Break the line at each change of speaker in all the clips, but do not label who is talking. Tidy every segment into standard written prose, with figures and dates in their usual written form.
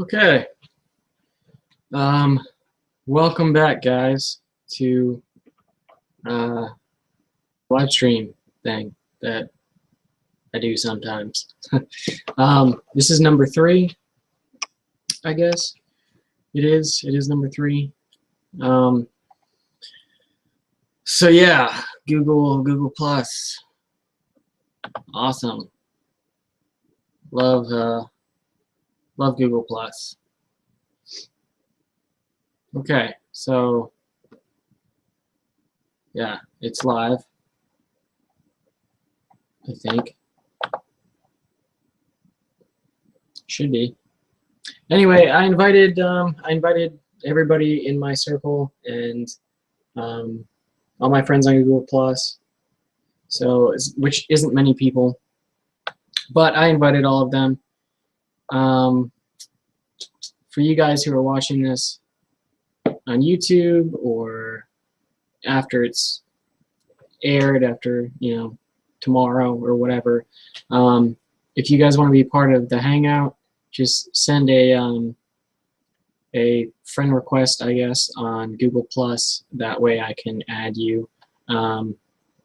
Okay. Welcome back, guys, to live stream thing that I do sometimes. This is number 3, I guess. It is number 3. So yeah, Google Plus. Awesome. Love Google Plus. Okay, so yeah, it's live, I think. Should be. Anyway, I invited everybody in my circle and all my friends on Google Plus. So, which isn't many people, but I invited all of them. For you guys who are watching this on YouTube or after it's aired, after tomorrow or whatever, if you guys want to be part of the hangout, just send a friend request, I guess, on Google Plus. That way I can add you,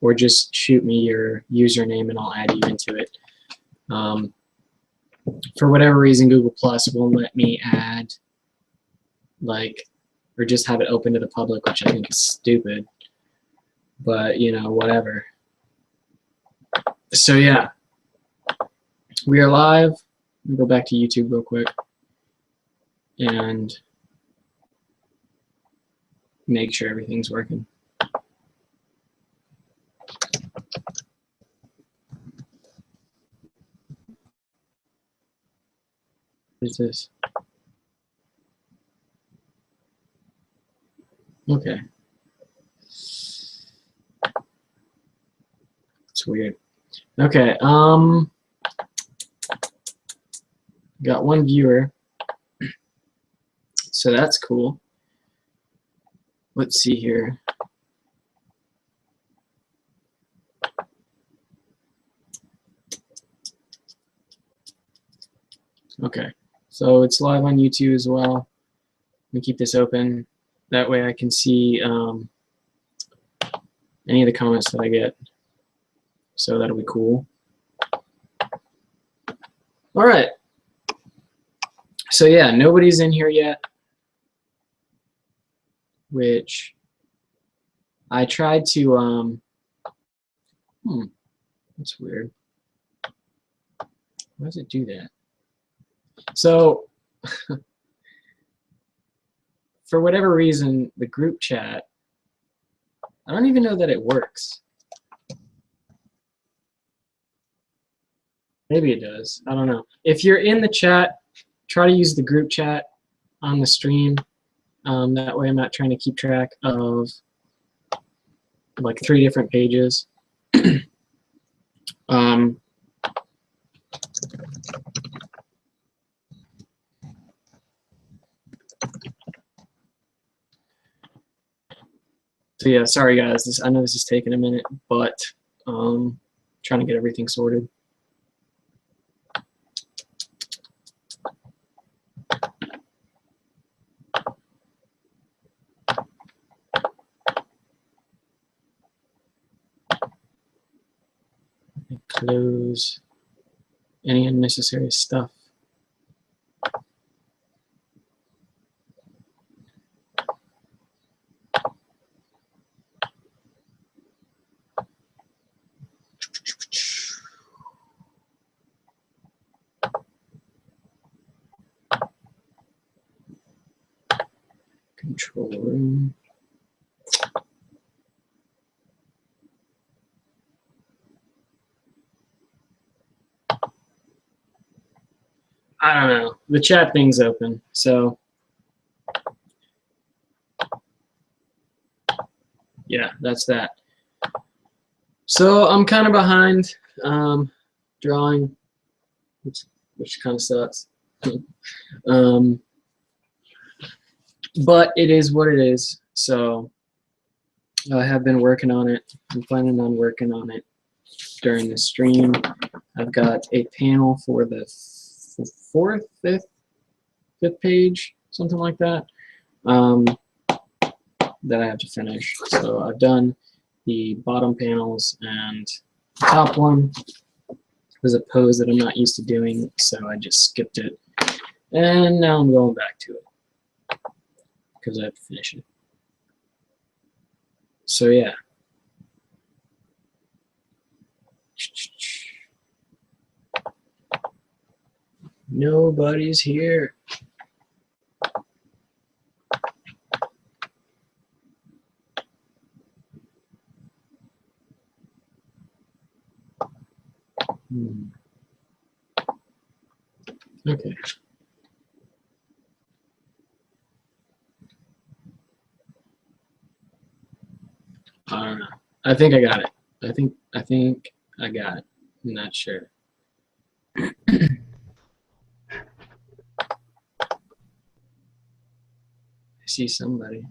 or just shoot me your username and I'll add you into it. For whatever reason, Google Plus won't let me add, or just have it open to the public, which I think is stupid. But whatever. So yeah, we are live. Let me go back to YouTube real quick and make sure everything's working. What is this? Okay. It's weird. Okay, got one viewer, so that's cool. Let's see here. Okay, so it's live on YouTube as well. Let me keep this open. That way I can see any of the comments that I get. So that'll be cool. All right. So yeah, nobody's in here yet, which I tried to, that's weird. Why does it do that? So, for whatever reason, the group chat, I don't even know that it works. Maybe it does. I don't know. If you're in the chat, try to use the group chat on the stream. That way I'm not trying to keep track of like 3 different pages. So yeah, sorry guys. I know this is taking a minute, but trying to get everything sorted. Close any unnecessary stuff. Control room. I don't know. The chat thing's open, so yeah, that's that. So I'm kind of behind drawing, which kind of sucks. But it is what it is. So I have been working on it. I'm planning on working on it during the stream. I've got a panel for the 4th, 5th 5th page, something like that, that I have to finish. So I've done the bottom panels, and the top one was a pose that I'm not used to doing, so I just skipped it. And now I'm going back to it because I have to finish it. So yeah. Nobody's here. Okay. I don't know. I think I got it. I think I got it. I'm not sure. I see somebody.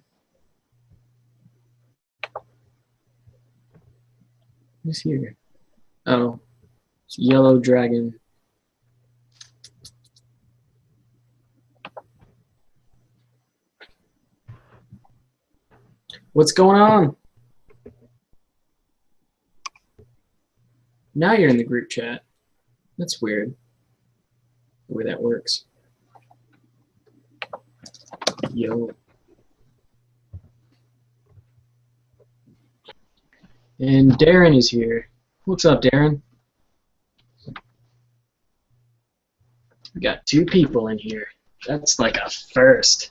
Who's here? Oh, it's Yellow Dragon. What's going on? Now you're in the group chat. That's weird. The way that works. Yo. And Darren is here. What's up, Darren? We got 2 people in here. That's like a first.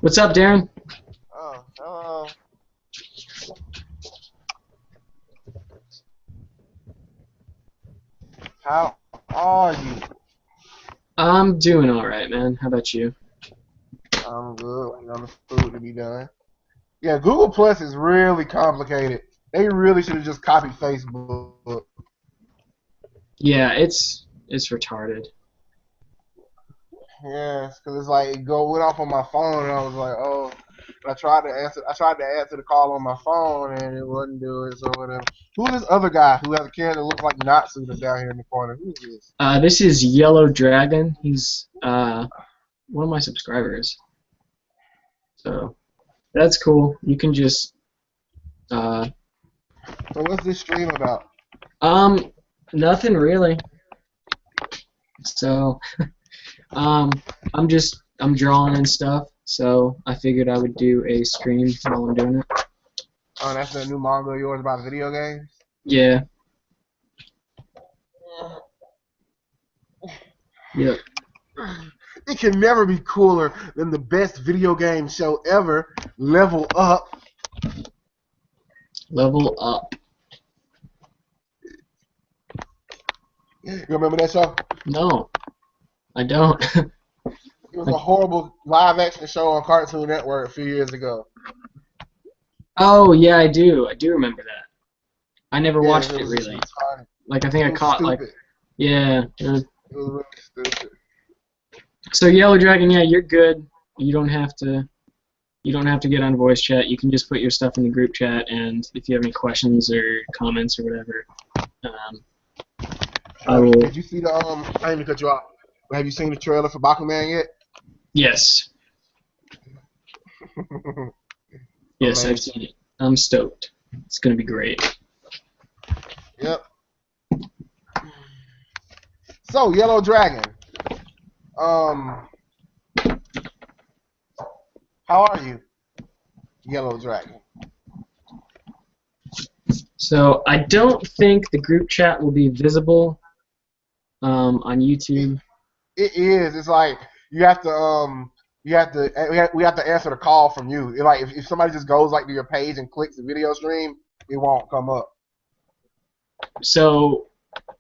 What's up, Darren?
Oh, hello. How are you?
I'm doing all right, man. How about you?
I'm good. Waiting on the food to be done. Yeah, Google Plus is really complicated. They really should have just copied Facebook.
Yeah, it's retarded.
Yeah, because it's like it went off on my phone, and I was like, oh. But I tried to answer the call on my phone, and it wouldn't do it. So whatever. Who's this other guy who has a character that looks like Natsu that's down here in the corner? Who is this?
This is Yellow Dragon. He's one of my subscribers. So that's cool. You can just
So what's this stream about?
Nothing really. So I'm drawing and stuff. So I figured I would do a stream while I'm doing it.
Oh, that's the new manga of yours about video games?
Yeah. Yep.
It can never be cooler than the best video game show ever, Level Up.
Level Up.
You remember that show?
No, I don't.
It was a horrible live-action show on Cartoon Network a few years ago.
Oh yeah, I do. I do remember that. I never watched it
was
really.
retarded.
Like I think I caught
stupid.
like yeah.
It was really stupid.
So Yellow Dragon, yeah, you're good. You don't have to get on voice chat. You can just put your stuff in the group chat, and if you have any questions or comments or whatever, I will.
Did you see the I didn't cut you off. Have you seen the trailer for Bakuman yet?
Yes. Yes, I've seen it. I'm stoked. It's gonna be great.
Yep. So Yellow Dragon. How are you, Yellow Dragon?
So I don't think the group chat will be visible on YouTube.
It is. It's like we have to answer the call from you. It's like if somebody just goes like to your page and clicks the video stream, it won't come up.
So,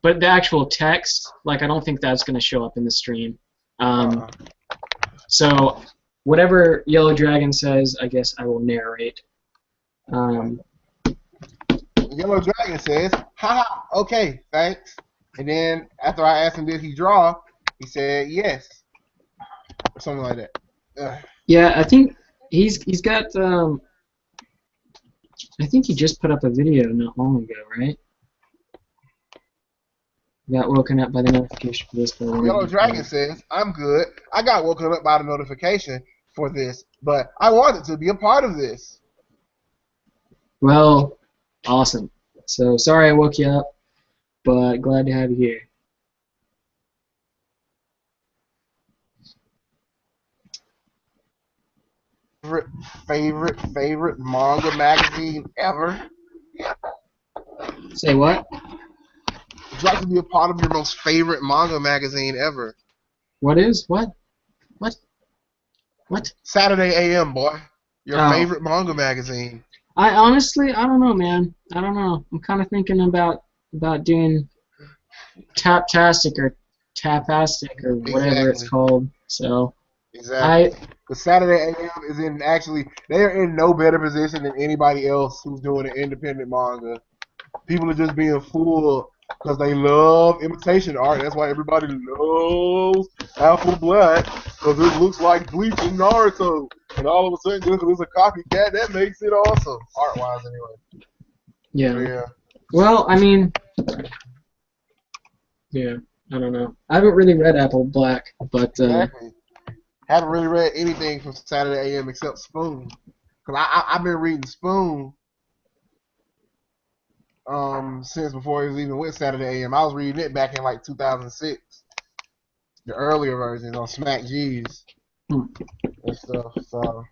but the actual text, like I don't think that's gonna show up in the stream. So whatever Yellow Dragon says, I guess I will narrate.
Yellow Dragon says, "Ha, okay, thanks." And then after I asked him, did he draw? He said yes, or something like that.
Yeah, I think he's got I think he just put up a video not long ago, right? Got woken up by the notification for this.
Yellow Dragon says, I'm good. I got woken up by the notification for this, but I wanted to be a part of this.
Well, awesome. So sorry I woke you up, but glad to have you here.
Favorite manga magazine ever?
Say what?
Would you like to be a part of your most favorite manga magazine ever?
What is? What? What? What?
Saturday AM, boy. Your
Oh.
favorite manga magazine.
I honestly, I don't know, man. I don't know. I'm kind of thinking about doing Taptastic or Tapastic or whatever it's called. So
Exactly. Because Saturday AM is they're in no better position than anybody else who's doing an independent manga. People are just being fooled because they love imitation art. That's why everybody loves Apple Black, because it looks like Bleach and Naruto. And all of a sudden, just because it's a copycat, that makes it awesome. Art-wise, anyway.
yeah. Well, I mean, yeah, I don't know. I haven't really read Apple Black, but
Exactly. Haven't really read anything from Saturday AM except Spoon. Because I've been reading Spoon since before it was even with Saturday AM. I was reading it back in like 2006. The earlier versions on Smack G's and stuff. So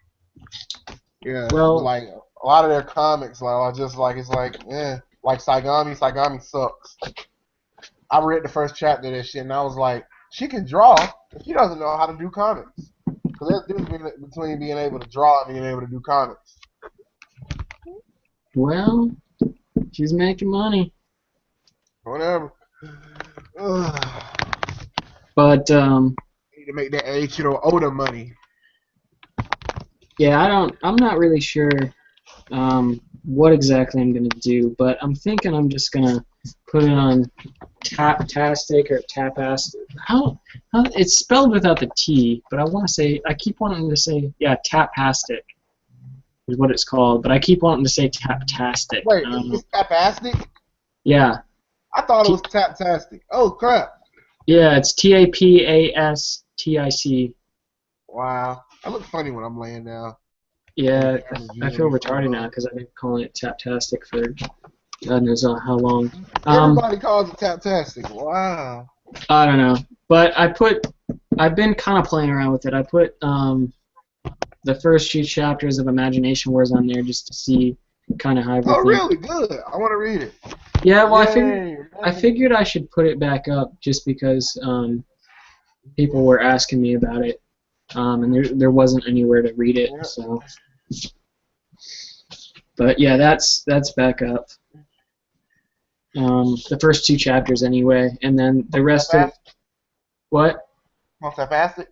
yeah,
well,
like a lot of their comics are just like like Saigami sucks. I read the first chapter of that shit and I was like, she can draw, but she doesn't know how to do comics. Because there's a difference between being able to draw and being able to do comics.
well, she's making money.
Whatever.
But
Need to make that Eiichiro Oda money.
yeah, I'm not really sure what exactly I'm gonna do, but I'm thinking I'm just gonna put it on Taptastic or Tapastic. How it's spelled without the T, but I keep wanting to say Tapastic is what it's called, but I keep wanting to say Taptastic.
Wait, it's Tapastic?
Yeah.
I thought it was Taptastic. Oh crap.
Yeah, it's Tapastic.
Wow. I look funny when I'm laying down.
Yeah, I feel retarded now because I've been calling it Taptastic for God knows how long.
Everybody calls it Taptastic. Wow.
I don't know, but I've been kind of playing around with it. I put the first few chapters of Imagination Wars on there just to see kind of how everything.
Oh, really? Good. I want to read it.
Yeah, well, I figured I should put it back up just because people were asking me about it, and there wasn't anywhere to read it. So, but yeah, that's back up. The first two chapters anyway, and then the rest of what?
Tapastic?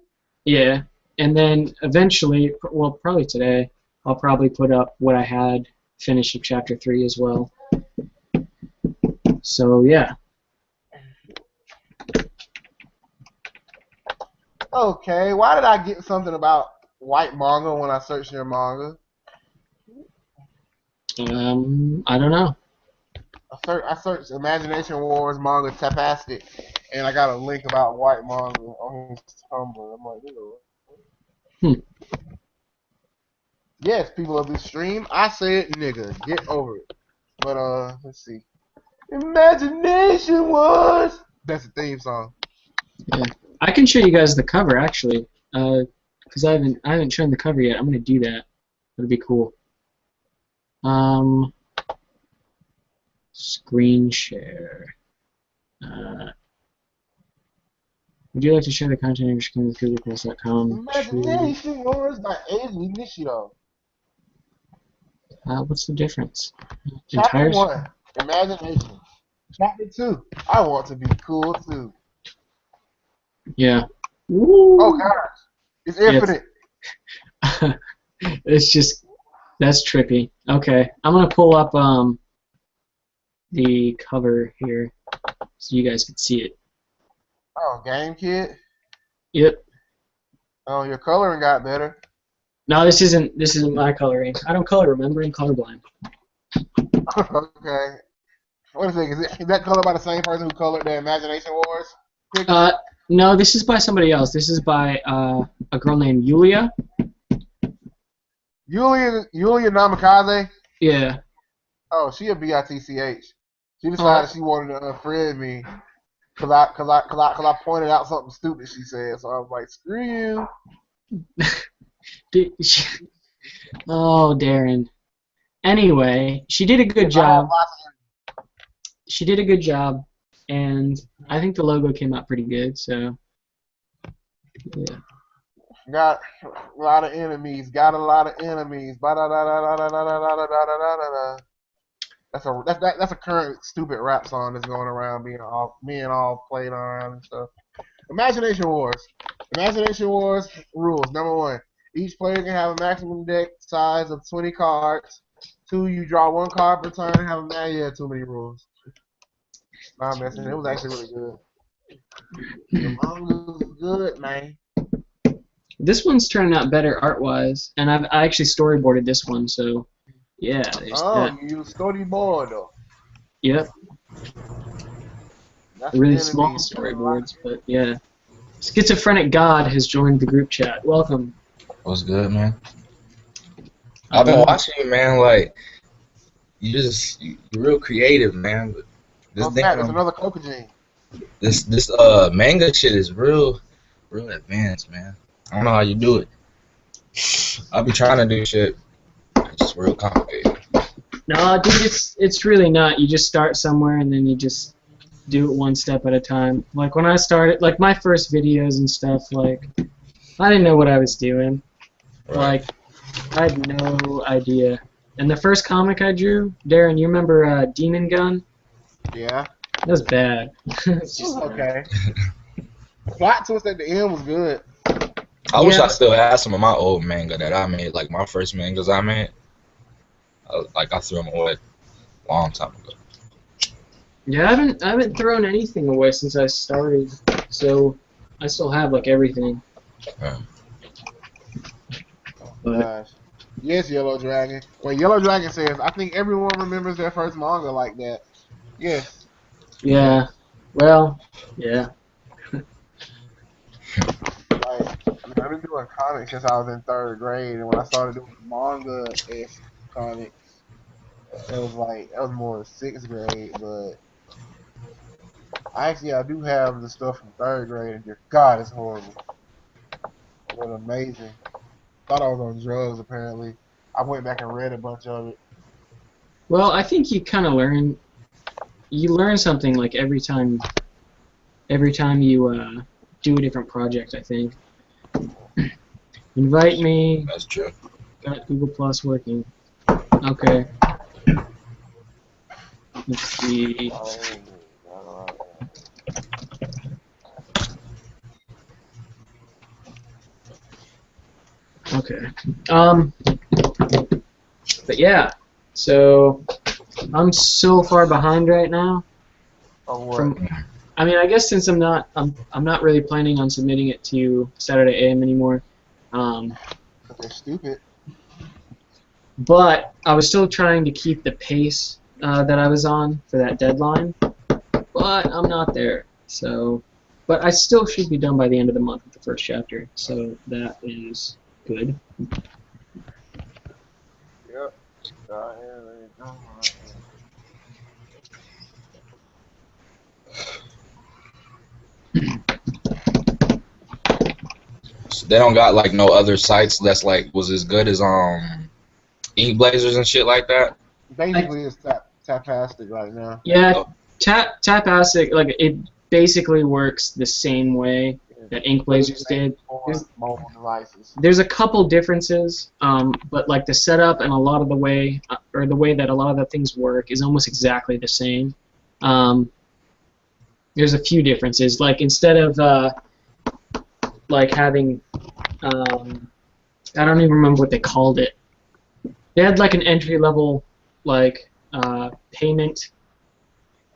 Yeah, and then eventually, well, probably today, I'll probably put up what I had finished of chapter 3 as well. So yeah.
Okay, why did I get something about white manga when I searched your manga?
I don't know.
I searched Imagination Wars manga Tapastic, and I got a link about white manga on Tumblr. I'm like, Yes, people of this stream, I said nigga, get over it. But let's see. Imagination Wars. That's the theme song.
Yeah, I can show you guys the cover actually, because I haven't shown the cover yet. I'm gonna do that. That'd be cool. Screen share. Would you like to share the content of your screen with google+.com?
Imagination Wars by Eiji Nishio.
What's the difference?
Chapter 1, Imagination. Chapter 2, I want to be cool too.
Yeah. Woo.
Oh gosh, it's infinite.
It's just, that's trippy. Okay, I'm gonna pull up the cover here so you guys can see it.
Oh, Game Kid.
Yep.
Oh, your coloring got better.
No, this isn't my coloring. I don't color. Remember, I'm colorblind.
Okay. What is it? Is that colored by the same person who colored the Imagination Wars picture?
No, this is by somebody else. This is by a girl named Yulia.
Yulia Namikaze?
Yeah.
Oh, she a bitch. She
Oh,
decided she wanted to unfriend me cause I pointed out something stupid she said. So I was like, screw you.
oh, Darren. Anyway, she did a good job. She did a good job, and I think the logo came out pretty good. So, yeah.
Got a lot of enemies. Got a lot of enemies. Ba-da-da-da-da-da-da-da-da-da-da-da. That's a current stupid rap song that's going around being all played around and stuff. Imagination Wars. Imagination Wars rules. Number 1, each player can have a maximum deck size of 20 cards. 2, you draw 1 card per turn and have a man. Yeah, too many rules. Nah, I'm messing. It was actually really good. The manga was good, man.
This one's turning out better art-wise, and I actually storyboarded this one, so yeah. There's that.
You storyboard though.
Yep.
That's
Really
the
small
enemy.
storyboards, but yeah. Schizophrenic God has joined the group chat. Welcome.
What's good, man? I've been watching you, man. Like, you're real creative, man. But this
There's another Kokajin.
this manga shit is real advanced, man. I don't know how you do it. I'll be trying to do shit. It's just real complicated.
No, dude, it's really not. You just start somewhere and then you just do it one step at a time. Like when I started, like my first videos and stuff, like I didn't know what I was doing.
Right.
Like I had no idea. And the first comic I drew, Darren, you remember Demon Gun?
Yeah.
That was bad.
It was okay. Plot twist at the end was good.
I wish I still had some of my old manga that I made, like my first mangas I made. I threw them away a long time ago.
Yeah, I haven't thrown anything away since I started, so I still have like everything.
Gosh. Yes, Yellow Dragon. Well, Yellow Dragon says, I think everyone remembers their first manga like that. Yes.
Yeah. Well, yeah.
I've been doing comics since I was in 3rd grade, and when I started doing manga-esque comics, it was more 6th grade, but I do have the stuff from 3rd grade, and just, God, it's horrible. It was amazing. Thought I was on drugs, apparently. I went back and read a bunch of it.
Well, I think you kind of learn something like every time you do a different project, I think. Invite me.
That's true.
Got Google Plus working. Okay. Let's see. Okay. But yeah, so I'm so far behind right now.
Oh, what?
I mean, I guess since I'm not really planning on submitting it to Saturday AM anymore.
They're stupid.
But I was still trying to keep the pace that I was on for that deadline. But I'm not there. So, but I still should be done by the end of the month with the first chapter. So that is good.
Yep.
So they don't got like no other sites that's like was as good as Ink Blazers and shit like that.
Basically, it's tapastic right now.
Yeah, Tapastic, like it basically works the same way that Ink Blazers did.
Mobile devices.
There's a couple differences, but like the setup and a lot of the way, or the way that a lot of the things work is almost exactly the same. There's a few differences. Like instead of like having, I don't even remember what they called it. They had like an entry level like payment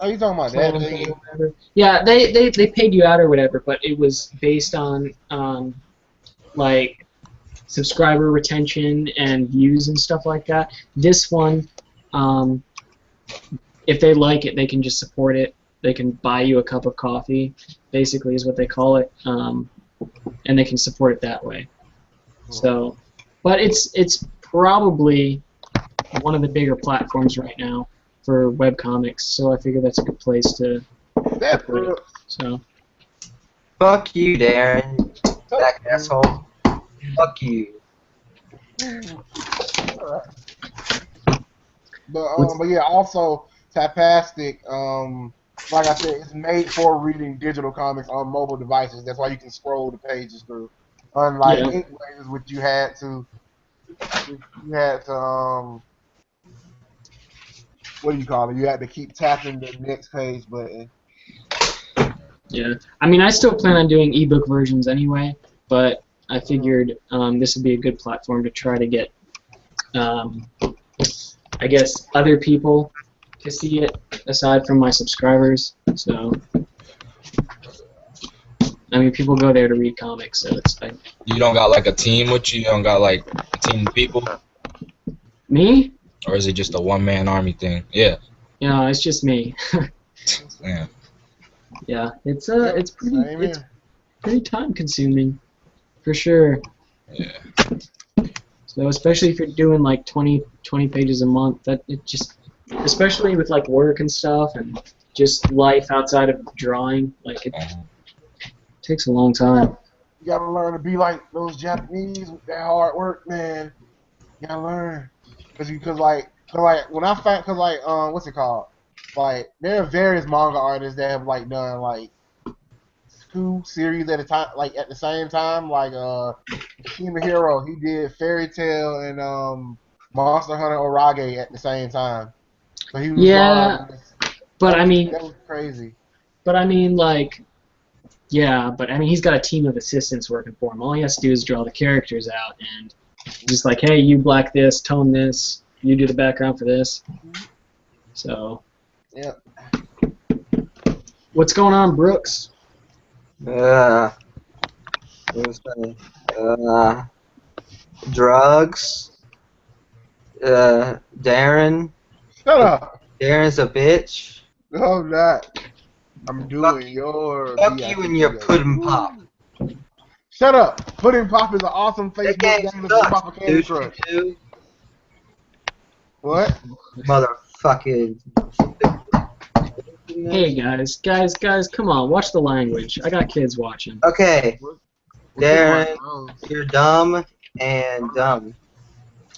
Oh, you talking about that
plan
thing?
or whatever. Yeah, they paid you out or whatever, but it was based on like subscriber retention and views and stuff like that. This one, um, if they like it, they can just support it. They can buy you a cup of coffee, basically is what they call it, and they can support it that way. So, but it's probably one of the bigger platforms right now for webcomics. So I figure that's a good place to
That's
put
real.
it. So
Fuck you, Darren. Back asshole. Fuck you.
But yeah, also Tapastic, like I said, it's made for reading digital comics on mobile devices. That's why you can scroll the pages through. Unlike
yeah,
Inkways, which you had to what do you call it? You had to keep tapping the next page button.
yeah. I mean, I still plan on doing ebook versions anyway, but I figured this would be a good platform to try to get, I guess, other people to see it aside from my subscribers. So, I mean, people go there to read comics, so it's like
You don't got like a team with you? You don't got like a team of people?
me.
Or is it just a one-man army thing? Yeah.
You know, it's just me.
Yeah.
Yeah, it's
Yep,
pretty
same
it's
here.
pretty time consuming, for sure.
Yeah.
So especially if you're doing like 20 pages a month, that it just, especially with like work and stuff and just life outside of drawing, like it takes a long time.
You gotta learn to be like those Japanese with that hard work, man. You gotta learn, cause when I find, what's it called? Like there are various manga artists that have like done like 2 series at a time, like at the same time. Like Shima Hero, he did Fairy Tail and Monster Hunter Orage at the same time. So he was drawing.
Yeah, but I mean,
That was crazy.
like, yeah, but I mean, he's got a team of assistants working for him. All he has to do is draw the characters out and just like, hey, you black this, tone this, you do the background for this. So,
Yeah.
what's going on, Brooks?
What was funny? Drugs. Darren.
Shut up.
Darren's a bitch.
No, I'm not. I'm doing
Fuck-
your.
Fuck you and your pudding pop.
Shut up. Pudding Pop is an awesome
That
Facebook
game
game that's about for
sucks,
Candy
dude.
Crush.
You
What?
motherfucking.
Hey guys, come on, watch the language. I got kids watching.
Okay,
What's
Darren,
my nose?
you're dumb and dumb.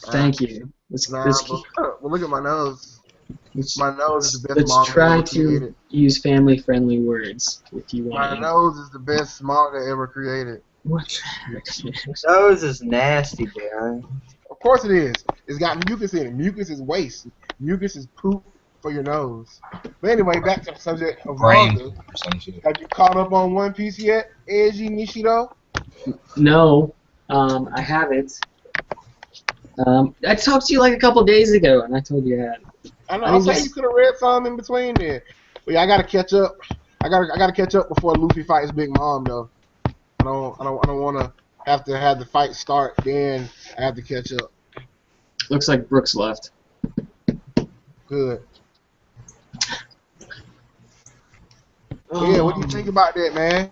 Thank you. Let's
Nah,
let's
but look at my nose.
let's,
My nose is the best
let's
manga
try
ever
to
created.
use family-friendly words if you
My
want.
nose is the best manga ever created.
What the heck, man?
Nose is nasty, Darren.
Of course it is. It's got mucus in it. Mucus is waste. Mucus is poop for your nose. But anyway, back to the subject of
Brain
manga.
or some shit.
Have you caught up on One Piece yet, Eiji Nishido?
No, I haven't. I talked to you like a couple days ago, and I told you I had.
I know.
I
I
mean,
say
just-
you could have read some in between there. But yeah, I gotta catch up. I gotta catch up before Luffy fights Big Mom though. I don't want to have the fight start. Then I have to catch up.
Looks like Brooks left.
Good. But yeah, what do you think about that, man?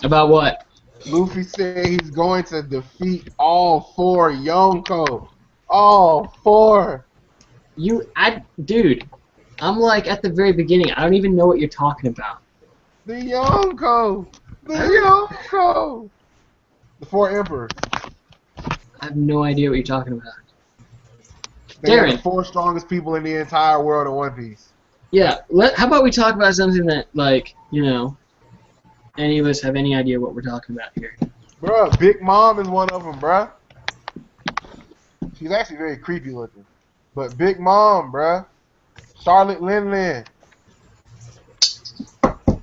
About what?
Luffy said he's going to defeat all 4 Yonko. All 4.
Dude, I'm like at the very beginning. I don't even know what you're talking about.
The Yonko. The Yonko. The 4 Emperors.
I have no idea what you're talking about.
They are
Darren.
the 4 strongest people in the entire world of One Piece.
Yeah, how about we talk about something that, like, you know, any of us have any idea what we're talking about here.
Bruh, Big Mom is one of them, bruh. She's actually very creepy looking. But Big Mom, bruh. Charlotte Lin Lin.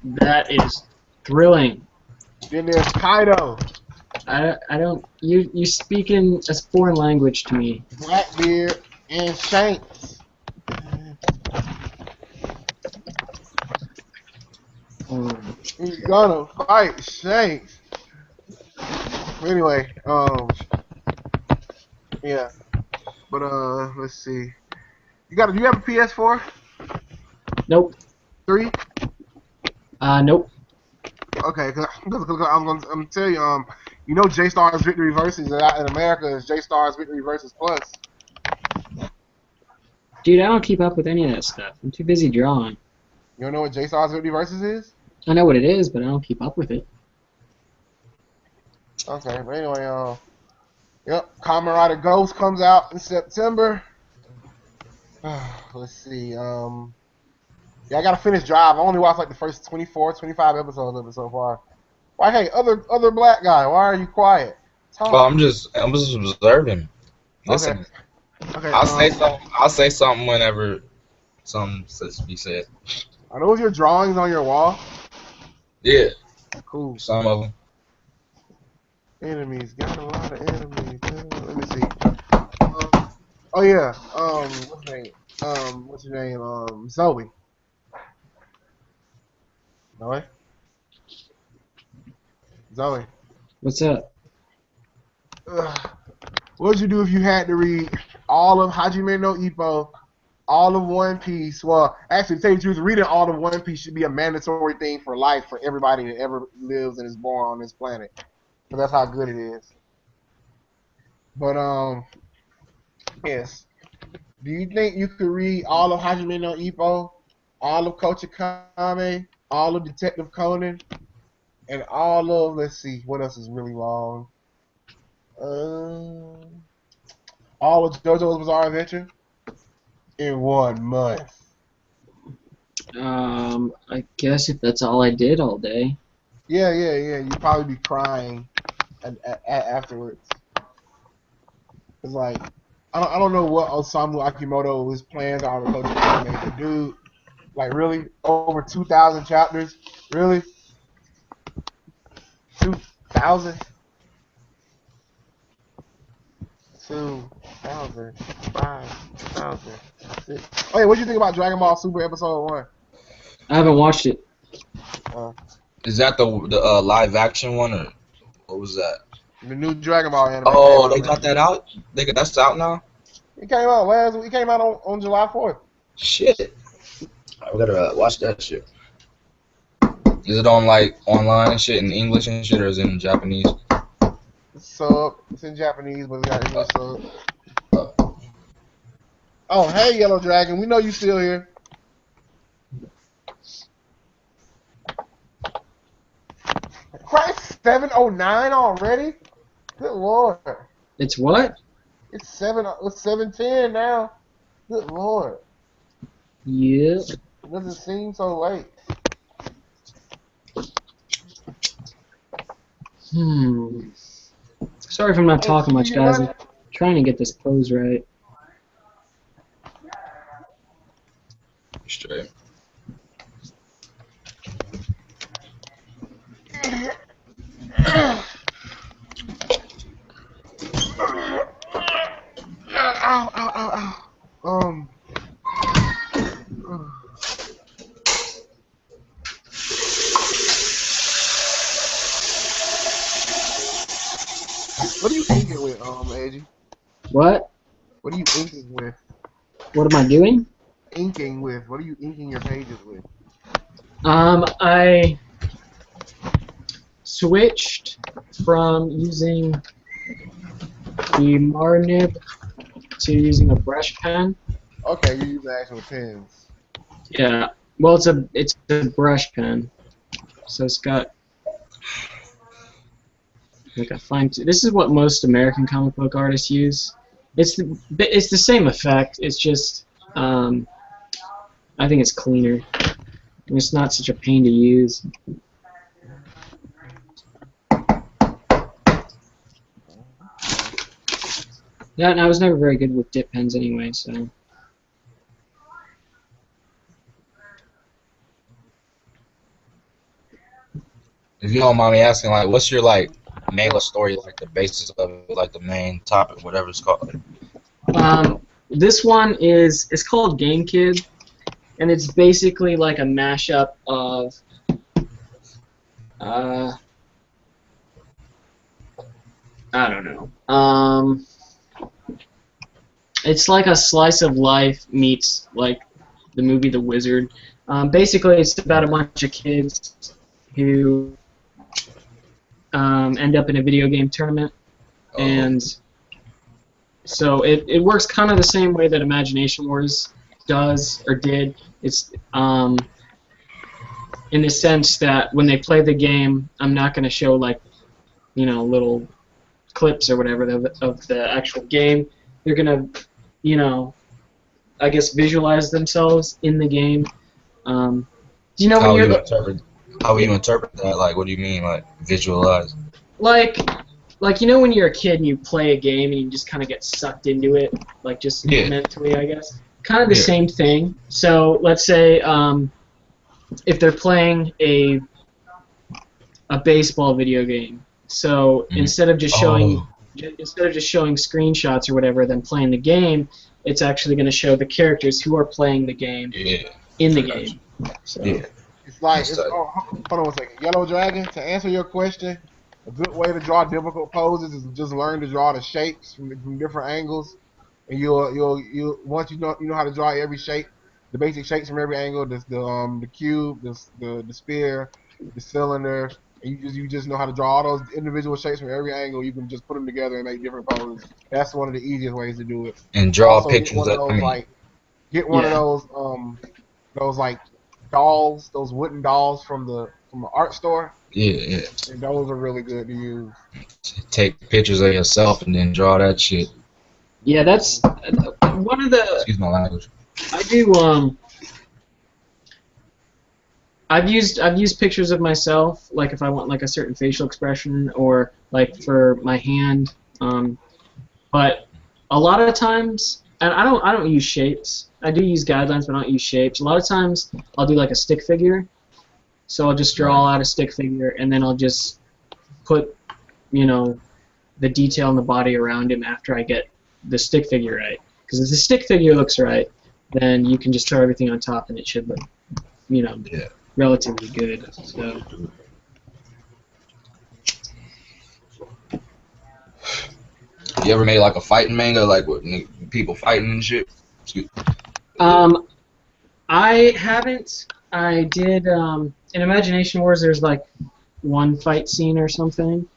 That is thrilling.
Then there's Kaido.
I don't, you speaking a foreign language to me.
Blackbeard and Shanks. He's gonna fight Shanks. Anyway, yeah. But let's see. Do you have a PS4?
Nope.
3?
Nope.
Okay, cause I'm gonna tell you, you know J-Stars Victory Versus out in America is J-Stars Victory Versus Plus.
Dude, I don't keep up with any of that stuff. I'm too busy drawing.
You don't know what J-Stars Victory Versus is?
I know what it is, but I don't keep up with it.
Okay, but anyway, yep, Kamen Rider Ghost comes out in September. Let's see, yeah, I gotta finish Drive. I only watched like the first 24, 25 episodes of it so far. Why, hey, other black guy, why are you quiet?
Well,
Talk.
I'm just observing. Listen,
Okay,
I'll say something whenever something says to be said.
are those your drawings on your wall? Yeah.
Yeah,
Cool.
some of them.
Enemies, got a lot of enemies. Let me see. Oh yeah, what's your name? Zoe. Zoe? Zoe.
What's up?
Ugh. What would you do if you had to read all of Hajime no Ippo, all of One Piece? Well, actually, to tell you the truth, reading all of One Piece should be a mandatory thing for life for everybody that ever lives and is born on this planet. Because that's how good it is. But, yes. Do you think you could read all of Hajime no Ippo, all of Kochikame, all of Detective Conan, and all of, let's see, what else is really long? All of JoJo's Bizarre Adventure in 1 month?
I guess if that's all I did all day.
Yeah. You'd probably be crying afterwards. It's like, I don't know what Osamu Akimoto's plans are with Kochikame, but dude, like really, over 2,000 chapters? Really? 2,000? 2,000, 5,000, 6. Oh yeah, what do you think about Dragon Ball Super Episode 1?
I haven't watched it.
Is that the live action one or what was that?
The new Dragon Ball anime.
Oh, they got that out. That's out now.
It came out last week. It came out on July 4th.
Shit, I gotta watch that shit. Is it on like online and shit in English and shit, or is it in Japanese?
It's in Japanese, but it's got English sub. Oh, hey, Yellow Dragon. We know you still here. Christ, 7:09 already? Good lord.
It's what?
It's 7:10 now. Good lord.
Yeah.
It doesn't seem so late.
Sorry if I'm not talking much, guys. I'm trying to get this pose right.
Straight.
Ow. What are you inking with, Edgy?
What?
What are you inking with?
What am I doing?
Inking with. What are you inking your pages with?
I switched from using the Marnib to using a brush pen.
Okay, you use actual pens.
Yeah. Well, it's a brush pen, so it's got like a fine. This is what most American comic book artists use. It's the same effect. It's just I think it's cleaner. And it's not such a pain to use. Yeah, and I was never very good with dip pens anyway, so.
If you don't mind me asking, like, what's your like manga story, like the basis of it, like the main topic, whatever it's called?
This one it's called Game Kid, and it's basically like a mashup of I don't know. It's like a slice of life meets like the movie The Wizard. Basically, it's about a bunch of kids who end up in a video game tournament, and so it works kind of the same way that Imagination Wars does or did. It's in the sense that when they play the game, I'm not going to show like little clips or whatever of the actual game. They're going to I guess visualize themselves in the game. Do you know when you're
How will you interpret that? Like, what do you mean, like visualize?
like when you're a kid and you play a game and you just kind of get sucked into it, like just mentally, I guess. Kind of the same thing. So let's say if they're playing a baseball video game, so instead of just showing screenshots or whatever, then playing the game, it's actually going to show the characters who are playing the game in the game. So.
It's like, hold on one second. Yellow Dragon, to answer your question, a good way to draw difficult poses is just learn to draw the shapes from different angles, and you'll once you know how to draw every shape, the basic shapes from every angle, the cube, the sphere, the cylinder, and you just know how to draw all those individual shapes from every angle. You can just put them together and make different poses. That's one of the easiest ways to do it.
And draw
also,
pictures.
Get one of those like dolls, those wooden dolls from the art store.
Yeah.
And those are really good to use.
Take pictures of yourself and then draw that shit.
Yeah, that's one of the.
Excuse my language.
I do. I've used pictures of myself, like if I want like a certain facial expression or like for my hand. But a lot of times, and I don't use shapes. I do use guidelines, but I don't use shapes. A lot of times, I'll do like a stick figure. So I'll just draw out a stick figure, and then I'll just put, the detail in the body around him after I get the stick figure right. Because if the stick figure looks right, then you can just throw everything on top, and it should look, relatively good. So.
You ever made like a fighting manga, like with people fighting and shit?
I haven't. I did in Imagination Wars. There's like one fight scene or something.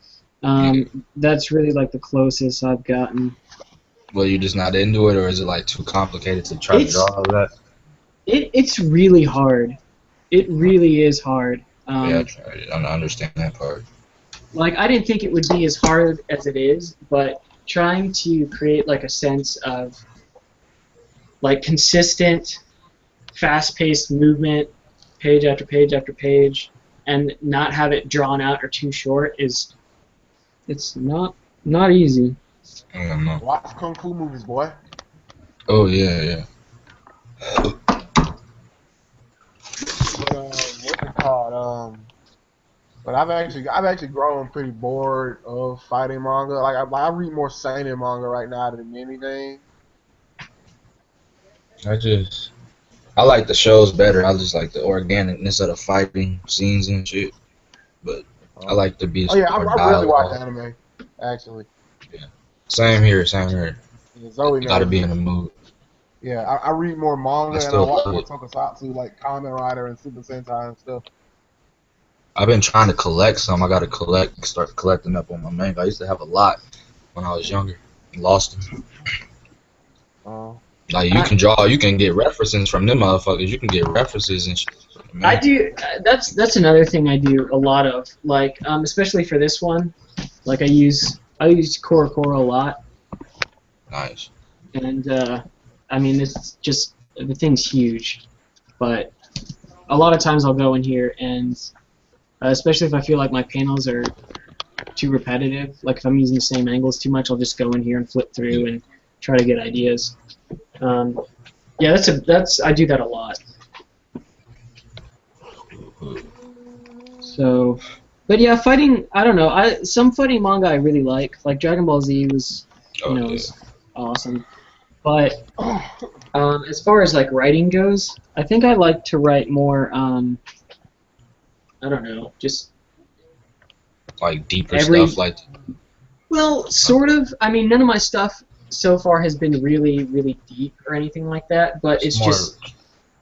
That's really like the closest I've gotten.
Well, you're just not into it, or is it like too complicated to try to draw all that?
It's really hard. It really is hard.
I don't understand that part.
Like I didn't think it would be as hard as it is, but trying to create like a sense of like consistent, fast-paced movement, page after page after page, and not have it drawn out or too short it's not easy.
I don't know.
Watch kung fu movies, boy.
Oh yeah.
What's it called? But I've actually grown pretty bored of fighting manga. Like I read more seinen manga right now than anything.
I like the shows better. I just like the organicness of the fighting scenes and shit. But I like to be.
I really watch anime, actually.
Yeah. Same here.
Zoe
You gotta be in the mood.
Yeah, I read more manga and I watch more tokusatsu like Kamen Rider and Super Sentai and stuff.
I've been trying to collect some. I gotta start collecting up on my manga. I used to have a lot when I was younger. Lost them. Like you can draw, you can get references from them motherfuckers. You can get references and shit. Man.
I do. That's another thing I do a lot of. Like especially for this one, like I use Core a lot.
Nice.
And I mean it's just the thing's huge, but a lot of times I'll go in here and especially if I feel like my panels are too repetitive, like if I'm using the same angles too much, I'll just go in here and flip through and try to get ideas. Yeah, I do that a lot. So, but yeah, fighting. I don't know. Some fighting manga I really like Dragon Ball Z was, was awesome. But as far as like writing goes, I think I like to write more. I don't know, just
like deeper
Every-
stuff like.
Well, sort of. I mean, none of my stuff so far has been really, really deep or anything like that, but it's
more,
just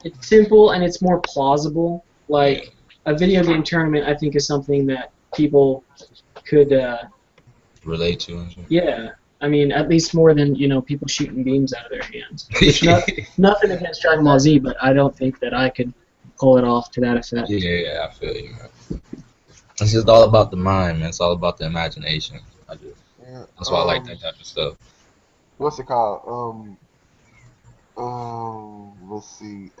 it's simple and it's more plausible. Like a video game tournament, I think is something that people could,
relate to. And shit.
yeah. I mean, at least more than people shooting beams out of their hands. Which nothing against Dragon Ball Z, but I don't think that I could pull it off to that effect.
Yeah, I feel you, man. It's just all about the mind, man. It's all about the imagination. That's why I like that type of stuff.
What's it called? Let's see.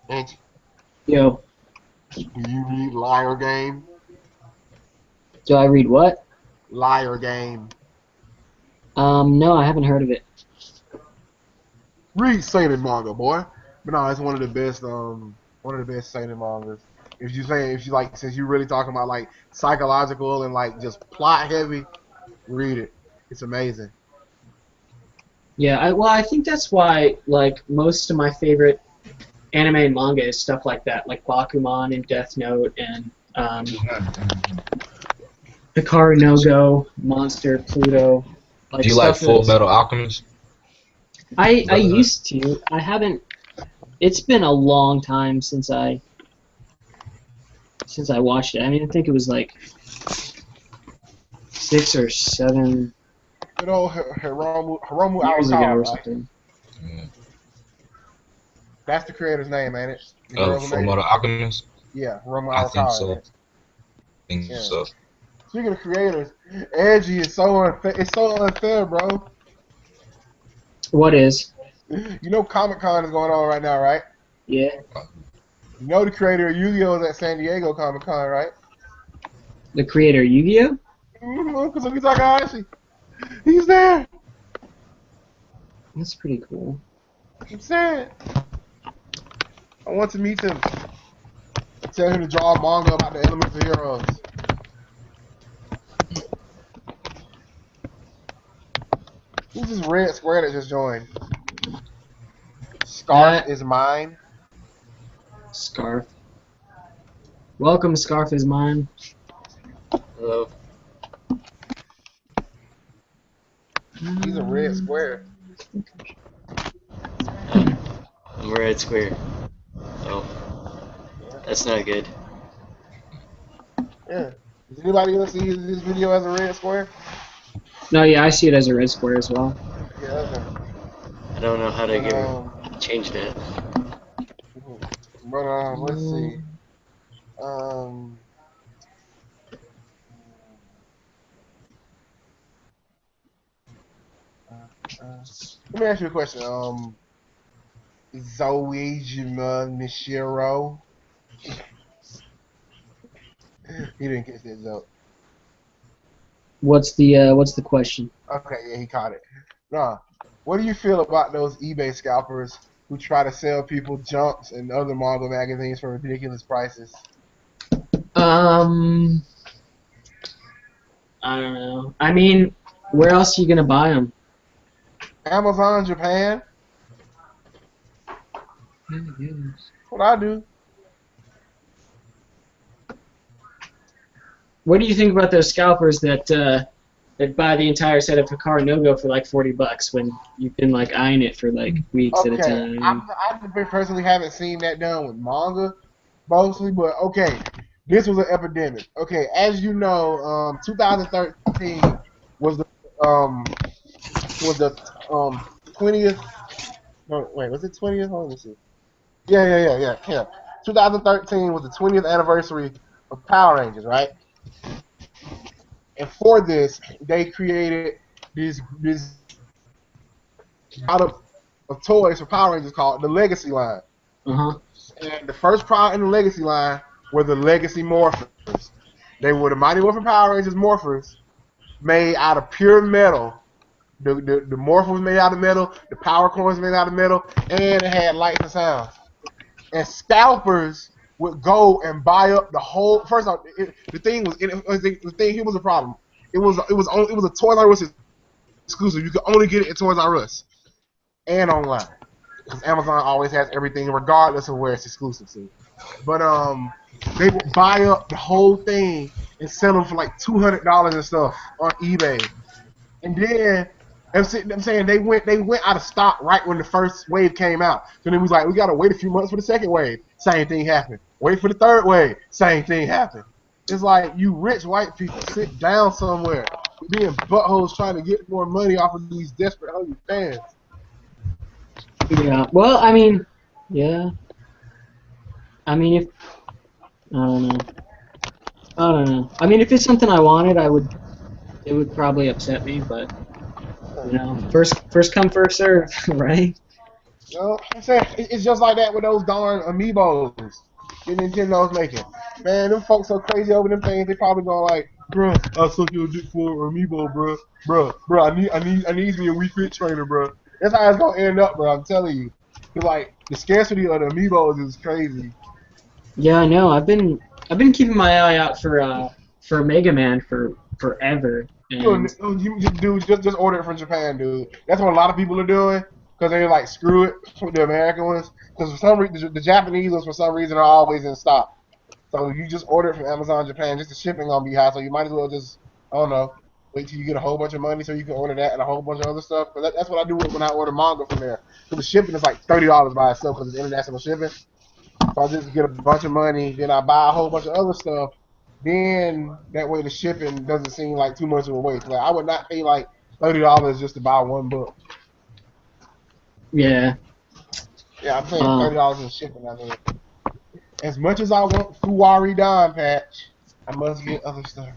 Angie,
Yo,
do you read Liar Game?
do I read what?
Liar Game.
No, I haven't heard of it.
Read seinen manga, boy. But no, it's one of the best. One of the best seinen mangas. If you like, since you're really talking about like psychological and like just plot heavy, read it. It's amazing.
Yeah, I think that's why like most of my favorite anime and manga is stuff like that, like Bakuman and Death Note and Hikaru no Go, Monster, Pluto. Like
Do you like
stuff
Full
that's-
Metal Alchemist?
I used to. I haven't. It's been a long time since I watched it. I mean, I think it was like 6 or 7
Good old Hiromu
years ago
Arakawa,
or
right?
something.
Yeah.
That's the creator's name, ain't it? The
Oh,
girl who
Full
made it?
Metal Alchemist?
Yeah, Hiromu
I think
Arakawa.
so.
ain't it?
think
Yeah.
so.
Speaking of creators, Angie is so unfair. It's so unfair, bro.
What is?
You know Comic-Con is going on right now, right?
Yeah.
You know the creator of Yu-Gi-Oh! Is at San Diego Comic-Con, right?
The creator of Yu-Gi-Oh?
Because we Takahashi. He's there.
That's pretty cool.
I'm saying. I want to meet him. Tell him to draw a manga about the Elemental Heroes. Who's this red square that just joined? Scarf is mine.
Scarf. Welcome, Scarf is mine.
Hello.
He's a red square.
I'm red square. Oh. That's not good.
Yeah. Does anybody else see his video as a red square?
No, yeah, I see it as a red square as well.
Yeah, okay.
I don't know how to change that.
But let's see. Let me ask you a question. Zoejima Nishiro. He didn't catch that joke.
What's the question?
Okay, yeah, he caught it. Nah. What do you feel about those eBay scalpers who try to sell people Jumps and other manga magazines for ridiculous prices?
I don't know. I mean, where else are you gonna buy them?
Amazon Japan? What I do.
What do you think about those scalpers that buy the entire set of Hikaru no Go for like $40 when you've been like eyeing it for like weeks at a time?
I personally haven't seen that done with manga, mostly, but okay, this was an epidemic. Okay, as you know, 2013 was the 20th. No, wait, was it 20th? Hold on, let me see. Yeah. 2013 was the 20th anniversary of Power Rangers, right? And for this, they created this product of toys for Power Rangers called the Legacy line.
Uh-huh.
And the first product in the Legacy line were the Legacy Morphers. They were the Mighty Morphin Power Rangers Morphers made out of pure metal. The Morph was made out of metal, the Power Core was made out of metal, and it had lights and sounds. And scalpers would go and buy up the whole. First off, the thing here was a problem. It was a Toys R Us exclusive. You could only get it at Toys R Us and online. because Amazon always has everything, regardless of where it's exclusive to. But they would buy up the whole thing and sell them for like $200 and stuff on eBay. And then I'm saying they went out of stock right when the first wave came out. So then we was like, we gotta wait a few months for the second wave. Same thing happened. Wait for the third wave. Same thing happened. It's like you rich white people sit down somewhere, being buttholes trying to get more money off of these desperate hungry fans.
Yeah. Well, I mean, yeah. I mean, if I don't know. I don't know. I mean, if it's something I wanted, it would probably upset me, but you know, first come, first serve, right?
You know, I'm saying it's just like that with those darn amiibos that Nintendo's making. Man, them folks so crazy over them things. They probably going like, bruh, I'll suck your dick for an amiibo, bruh. I need me a Wii Fit trainer, bruh. That's how it's gonna end up, bro. I'm telling you. Cause like the scarcity of the amiibos is crazy.
Yeah, I know. I've been keeping my eye out for Mega Man for forever, and
Dude, just order it from Japan, dude. That's what a lot of people are doing because they're like, screw it with the American ones. Because for some reason, the Japanese ones, for some reason, are always in stock. So you just order it from Amazon Japan. Just the shipping gonna be high, so you might as well just, I don't know, wait till you get a whole bunch of money so you can order that and a whole bunch of other stuff. But that's what I do when I order manga from there. Because the shipping is like $30 by itself because it's international shipping. So I just get a bunch of money, then I buy a whole bunch of other stuff. Then that way the shipping doesn't seem like too much of a waste. Like I would not pay like $30 just to buy one book.
yeah.
Yeah, I'm paying $30 in shipping. I mean, as much as I want Fuwari Don Patch, I must get other stuff.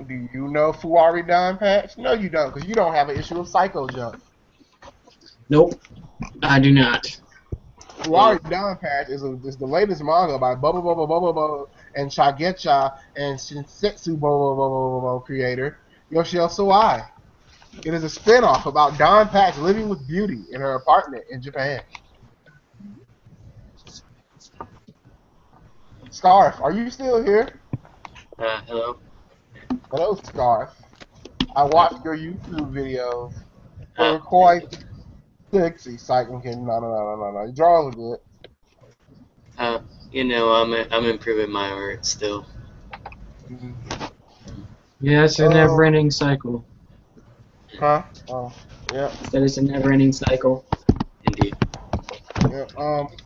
Do you know Fuwari Don Patch? No, you don't, because you don't have an issue of Psycho Jump.
Nope, I do not.
Fuwari Don Patch is the latest manga by Bubba Bubba Bubba Bubba and Chagecha and Shinsetsu Bubba Bubba Bubba creator Yoshio Sawai. It is a spin-off about Don Patch living with Beauty in her apartment in Japan. Scarf, are you still here?
Hello.
Hello, Scarf. I watched your YouTube videos. They
Uh,
were quite sexy. Psych, I'm kidding. No. Your drawings are good.
you know, I'm improving my art still.
Yeah, it's a never-ending cycle.
Huh? Oh, yeah.
That is a never-ending cycle.
Indeed.
Yeah.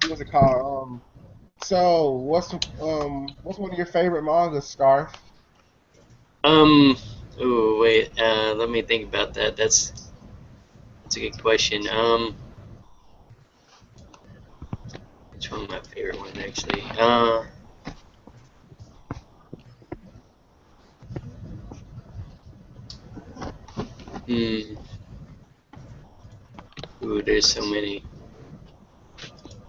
What's it called? So what's one of your favorite mangas, Scarf?
Oh wait. Let me think about that. That's a good question. Which one of my favorite ones actually? Hmm. Ooh, there's so many.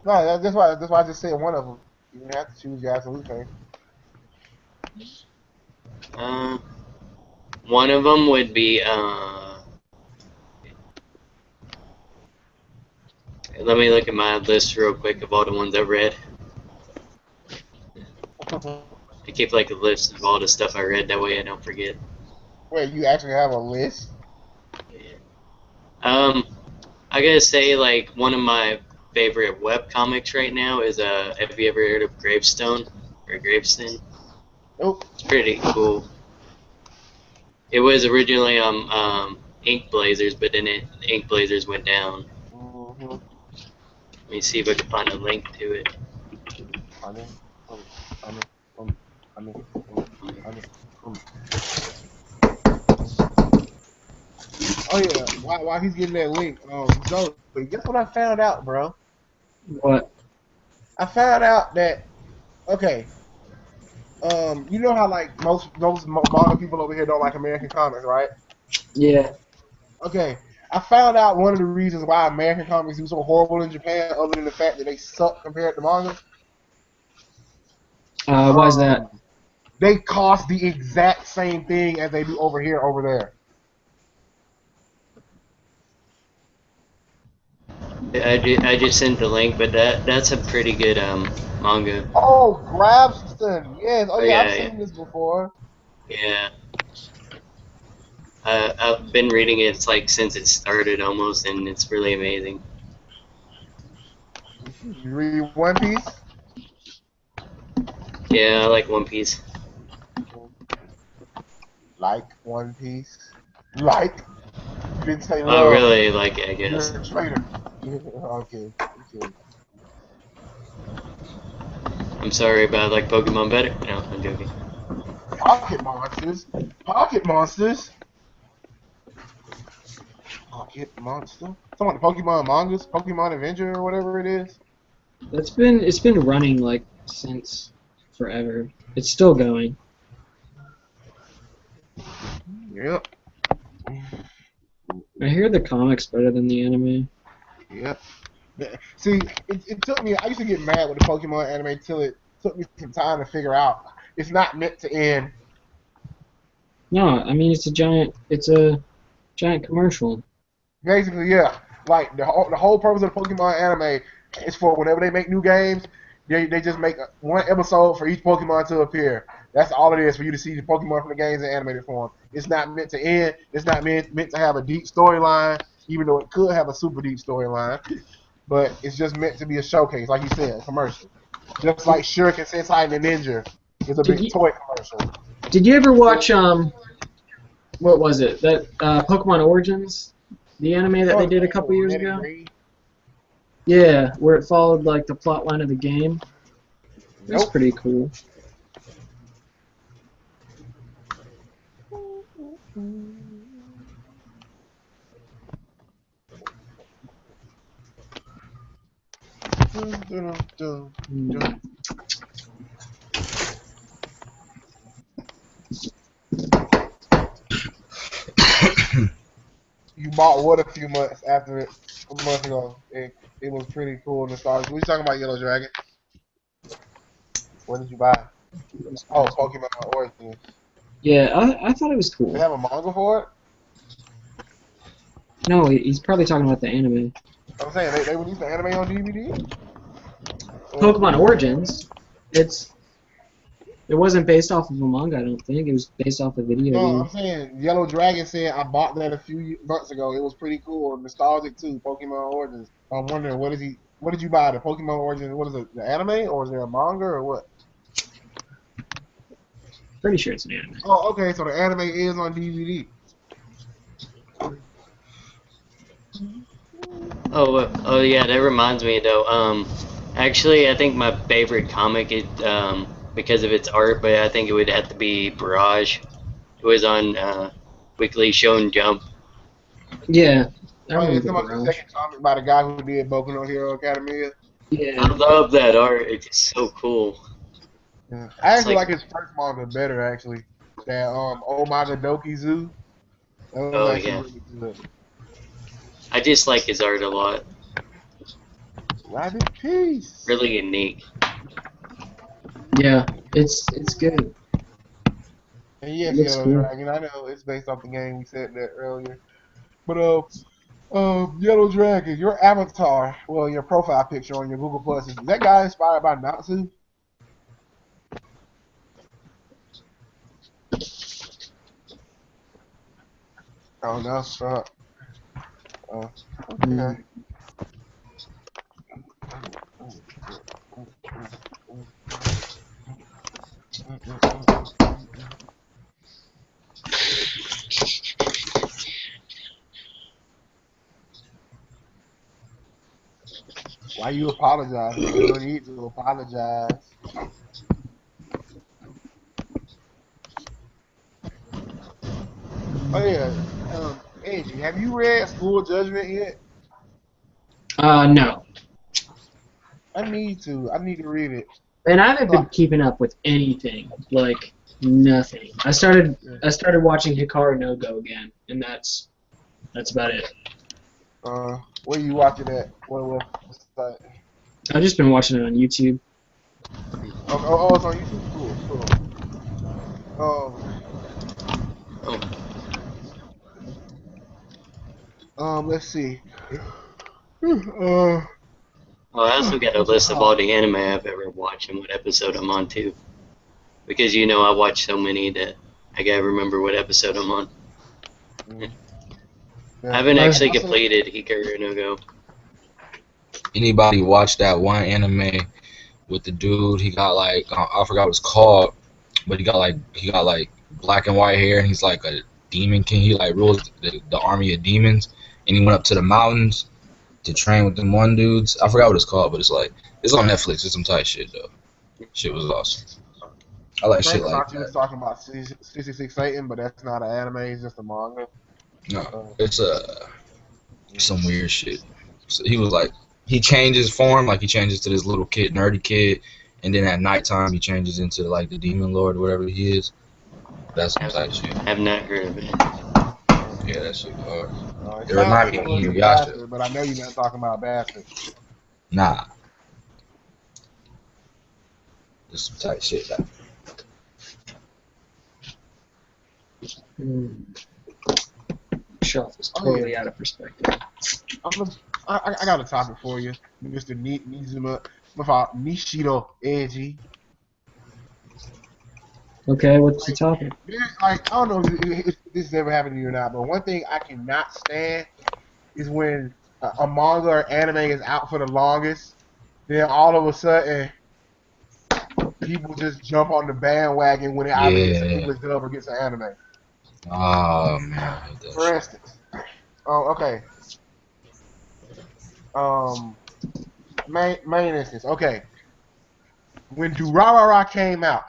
No, that's why I just said one of them. You didn't have to choose your absolute favorite.
Uh, One of them would be let me look at my list real quick of all the ones I've read. I keep like a list of all the stuff I read. That way I don't forget.
Wait, you actually have a list?
Yeah. I gotta say, like, one of my favorite web comics right now is have you ever heard of Gravestone or Gravestone?
Nope.
It's pretty cool. It was originally Ink Blazers, but then Ink Blazers went down.
Mm-hmm.
Let me see if I can find a link to it.
I mean, Oh yeah, while he's getting that link, Zoe, guess what I found out, bro?
What?
I found out that you know how like most manga people over here don't like American comics, right?
Yeah.
Okay, I found out one of the reasons why American comics do so horrible in Japan, other than the fact that they suck compared to manga.
Why is that?
They cost the exact same thing as they do over here, over there.
I just sent the link, but that's a pretty good manga.
Oh, Grabston, yes. Oh
Oh
yeah, I've
yeah,
seen this before.
yeah. I've been reading it. It's like since it started almost, and it's really amazing.
You read One Piece?
Yeah, I like One Piece.
Like One Piece? Like? You didn't say
I
love.
really like it, I
You're
guess.
a traitor. Okay.
I'm sorry, but I like Pokemon better. No, I'm joking.
Pocket monsters. Pocket monsters. Pocket monster. Some of the Pokemon mangas, Pokemon Adventure or whatever it is.
It's been running like since forever. It's still going.
Yep.
I hear the comics better than the anime.
Yep. See, it took me. I used to get mad with the Pokemon anime till it took me some time to figure out it's not meant to end.
No, I mean it's a giant commercial.
Basically, yeah. Like the whole purpose of the Pokemon anime is for whenever they make new games, they just make one episode for each Pokemon to appear. That's all it is for you to see the Pokemon from the games in animated form. It's not meant to end. It's not meant to have a deep storyline, even though it could have a super deep storyline. But it's just meant to be a showcase, like you said, a commercial. Just like Shuriken Sentai the Ninja is a big toy commercial.
Did you ever watch what was it? That Pokemon Origins, the anime that they did a couple years ago? Yeah, where it followed like the plot line of the game. It was pretty cool.
You bought what a few months after it, a month ago. It was pretty cool and nostalgic. We talking about Yellow Dragon. What did you buy? Oh, Pokemon Origins.
Yeah, I thought it was cool.
They have a manga for it?
No, he's probably talking about the anime.
I'm saying they released the anime on DVD?
Pokemon Origins. It wasn't based off of a manga, I don't think. It was based off a video
No,
game.
I'm saying Yellow Dragon said I bought that a few months ago. It was pretty cool, nostalgic too. Pokemon Origins. I'm wondering what did you buy? The Pokemon Origins? What is it? The anime or is there a manga or what?
Pretty sure it's an anime.
Oh, okay. So the anime is on DVD.
Oh yeah, that reminds me though. Actually, I think my favorite comic is because of its art, but I think it would have to be Barrage. It was on Weekly Shonen Jump.
Yeah, I
Oh, yeah, it's
remember
about the
Barrage.
second comic by the guy who did Boku no Hero Academia.
I
Yeah.
love that art. It's just so cool.
Yeah. I actually
like-
like his first manga better actually. That Omega Doki Zoo. That was
Oh
actually
yeah,
really good.
I just like his art a lot.
Rabbit Peace.
Really unique.
Yeah, it's good.
And yes,
It looks
Yellow
cool.
Dragon. I know it's based off the game. We said that earlier. But Yellow Dragon, your avatar, well, your profile picture on your Google Plus is that guy inspired by Natsu? Oh no, okay. Why you apologize? You don't need to apologize. Oh yeah, Angie, have you read School Judgment yet?
No.
I need to. I need to read it.
And I haven't been keeping up with anything. Like nothing. I started watching Hikaru no Go again, and that's about it.
Where you watching at? What site?
I've just been watching it on YouTube.
Oh, it's on YouTube. Cool. Let's see.
Well, I also got a list of all the anime I've ever watched and what episode I'm on too. Because I watch so many that I gotta remember what episode I'm on. I haven't
Yeah.
actually
Also-
completed Hikaru no Go.
Anybody watch that one anime with the dude? He got like I forgot what it's called, but he got like black and white hair, and he's like a demon king. He like rules the army of demons, and he went up to the mountains to train with them one dudes. I forgot what it's called, but it's like it's on Netflix. It's some tight shit though. Shit was awesome. I like shit
First, I
like
thought you was
that.
talking about 66 Satan, but that's not an anime. It's just a manga.
No, it's some weird shit. So he was like he changes form, like he changes to this little kid, nerdy kid, and then at nighttime he changes into like the demon lord or whatever he is. That's some tight shit.
I've not heard of it.
Yeah, that shit hard.
It
It
sounds
remind me of
similar to
Inuyasha.
Bastard, but I know you're not talking about Bastard.
Nah. There's some tight shit. That.
Shelf is totally out of perspective.
I got a topic for you, Mr. Nizuma. Nishiro Eiji.
Okay, what's the topic?
Like, I don't know if this has ever happened to you or not, but one thing I cannot stand is when a manga or anime is out for the longest, then all of a sudden people just jump on the bandwagon when it either gets an
Yeah.
English dub or gets an anime.
Oh man, I hate that
For
shit.
instance, okay, main instance, okay, when Durarara came out,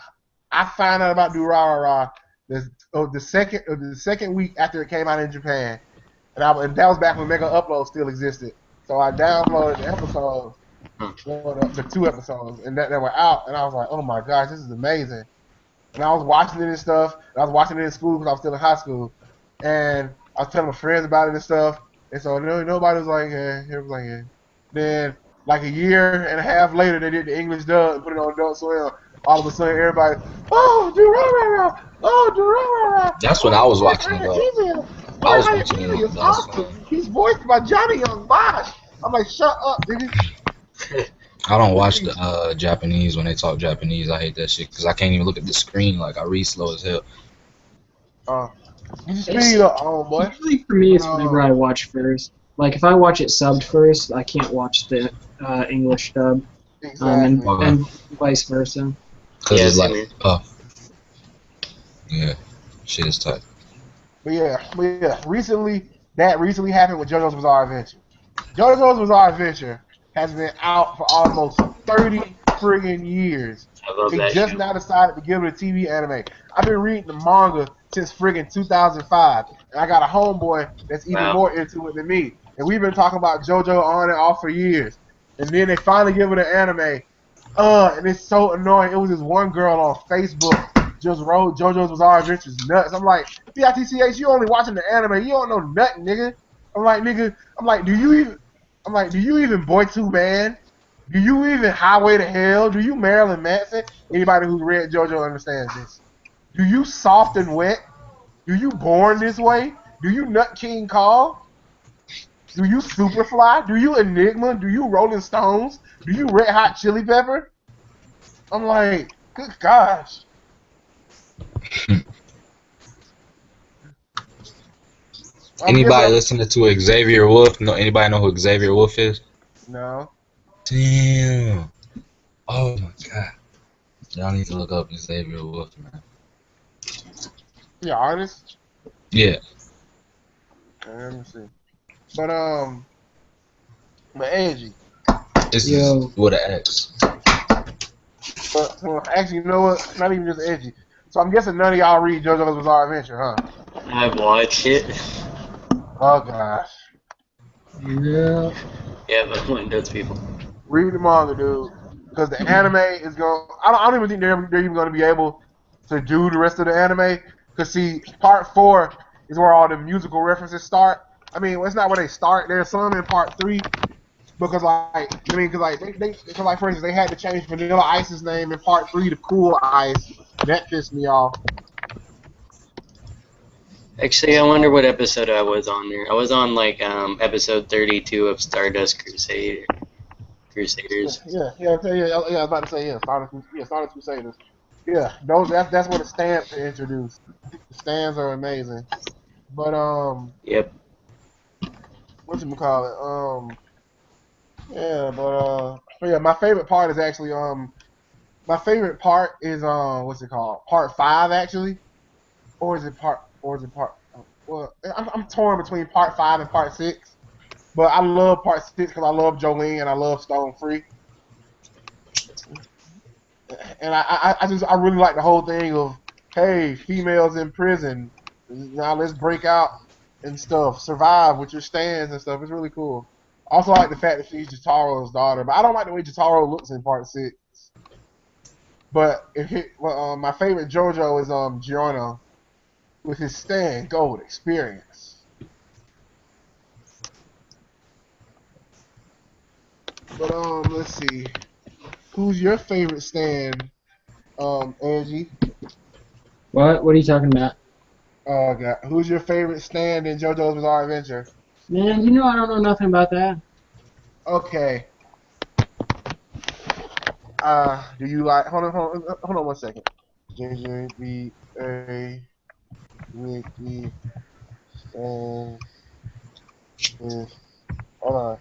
I found out about Durarara the second week after it came out in Japan, and that was back when Mega Upload still existed. So I downloaded the episodes, the 2 episodes, and that they were out, and I was like, oh my gosh, this is amazing. And I was watching it and stuff, and I was watching it in school because I was still in high school, and I was telling my friends about it and stuff, and so nobody was like, it was like, Then, like a year and a half later, they did the English dub and put it on Adult Swim. All of a sudden, everybody, oh, Durarara, oh, Durarara.
That's when I was watching it though. I was watching it on
It's
Adult
awesome.
Swim.
He's voiced by Johnny Young Bosch. I'm like, shut up, nigga.
I don't watch the Japanese when they talk Japanese. I hate that shit because I can't even look at the screen. Like I read slow as hell.
You just speed up, homeboy.
Usually for me, it's whenever I watch first. Like if I watch it subbed first, I can't watch the English dub,
Exactly.
and vice versa.
Cause
Yeah,
it's
same
like, yeah, shit is tight.
But yeah, recently happened with JoJo's Bizarre Adventure. JoJo's Bizarre Adventure has been out for almost 30 friggin' years.
I love
They
that
just
show.
now decided to give it a TV anime. I've been reading the manga since friggin' 2005, and I got a homeboy that's even
Wow.
more into it than me. And we've been talking about JoJo on and off for years. And then they finally give it an anime. And it's so annoying. It was this one girl on Facebook just wrote JoJo's Bizarre Adventures nuts. I'm like, BITCH, you only watching the anime. You don't know nothing, nigga. I'm like, do you even Boy Two Man? Do you even Highway to Hell? Do you Marilyn Manson? Anybody who's read JoJo understands this. Do you Soft and Wet? Do you Born This Way? Do you Nut King Cole? Do you Superfly? Do you Enigma? Do you Rolling Stones? Do you Red Hot Chili Pepper? I'm like, good gosh.
Anybody listening to Xavier Wolf? No, anybody know who Xavier Wolf is?
No.
Damn. Oh my god. Y'all need to look up Xavier Wolf, man.
Yeah, artist.
Yeah.
Okay, let me see. But Angie.
This is with an X.
But actually, you know what? Not even just Edgy. So I'm guessing none of y'all read JoJo's Bizarre Adventure, huh?
I've watched it.
Oh gosh.
Yeah.
Yeah, but one does people.
Read the manga, dude. Because the anime is going. I don't even think they're even going to be able to do the rest of the anime. Because see, part 4 is where all the musical references start. I mean, well, it's not where they start. There's some in part 3. Because for instance, they had to change Vanilla Ice's name in part 3 to Cool Ice. That pissed me off.
Actually, I wonder what episode I was on there. I was on like episode 32 of Stardust Crusaders.
Yeah. I was about to say Stardust Crusaders. Yeah, that's what the stands are introduced. The stands are amazing. But
Yep.
what you call it? Yeah, but yeah, my favorite part is actually my favorite part is what's it called? Part 5 actually, or is it part? Well, I'm torn between part 5 and part 6, but I love part 6 because I love Jolene and I love Stone Free, and I really like the whole thing of hey, females in prison, now let's break out and stuff, survive with your stands and stuff. It's really cool. Also, I like the fact that she's Jataro's daughter, but I don't like the way Jataro looks in part 6. But my favorite JoJo is Giorno with his stand gold experience. But let's see, who's your favorite stand, Angie?
What? What are you talking about?
Oh God, who's your favorite stand in JoJo's Bizarre Adventure?
Man, you know I don't know nothing about that.
Okay. Do you like? Hold on 1 second. JJBA Wiki stand is. Hold on.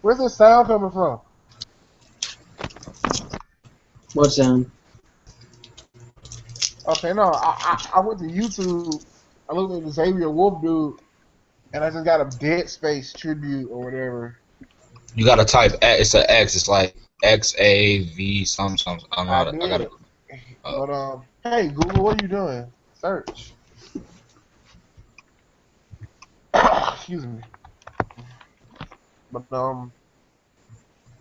Where's this sound coming from?
What sound?
Okay, no, I went to YouTube. I looked at the Xavier Wolf dude, and I just got a Dead Space tribute or whatever.
You gotta type X. It's a X. It's like XAV something. I don't know
I
how to. I gotta.
did, but hey Google, what are you doing? Search. Excuse me. But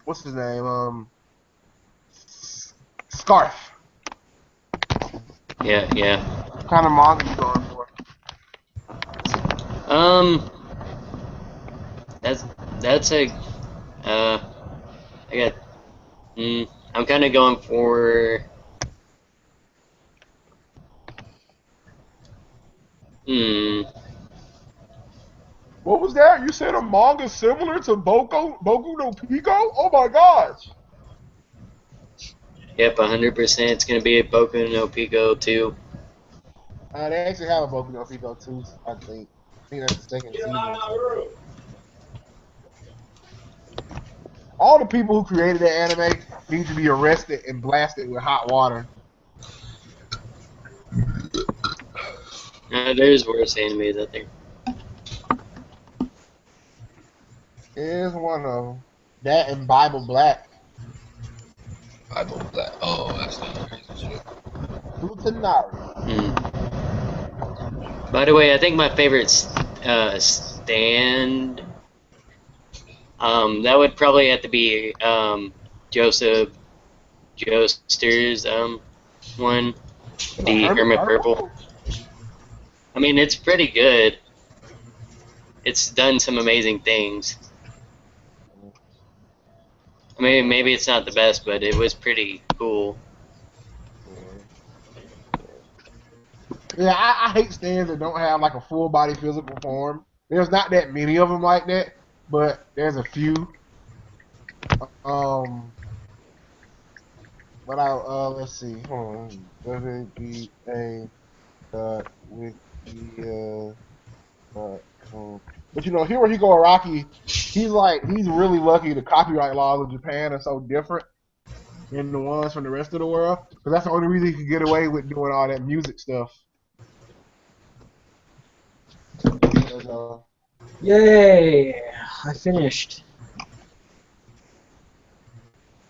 what's his name? Scarf.
Yeah, yeah.
What kind of manga you going for?
Um, that's a I got. I'm kind of going for. Hmm.
What was that? You said a manga similar to Boku no Pico? Oh my gosh!
Yep, 100%. It's gonna be a Boku no Pico 2.
They actually have a Boku no Pico 2, I think. I think that's the second season. All the people who created that anime need to be arrested and blasted with hot water.
There's worse animes out there.
Here's one of them. That and Bible Black.
Bible Black. Oh, that's not crazy shit.
Utanari.
By the way, I think my favorite stand, that would probably have to be Joseph Joestar's one, the Hermit Purple. I mean, it's pretty good. It's done some amazing things. I mean, maybe it's not the best, but it was pretty cool.
Yeah, I hate stands that don't have like a full body physical form. There's not that many of them like that, but there's a few. But I let's see. Hold on. WBA Wikia. But you know, Hirohiko Araki, he's really lucky. The copyright laws of Japan are so different than the ones from the rest of the world, because that's the only reason he could get away with doing all that music stuff.
Yay! I finished.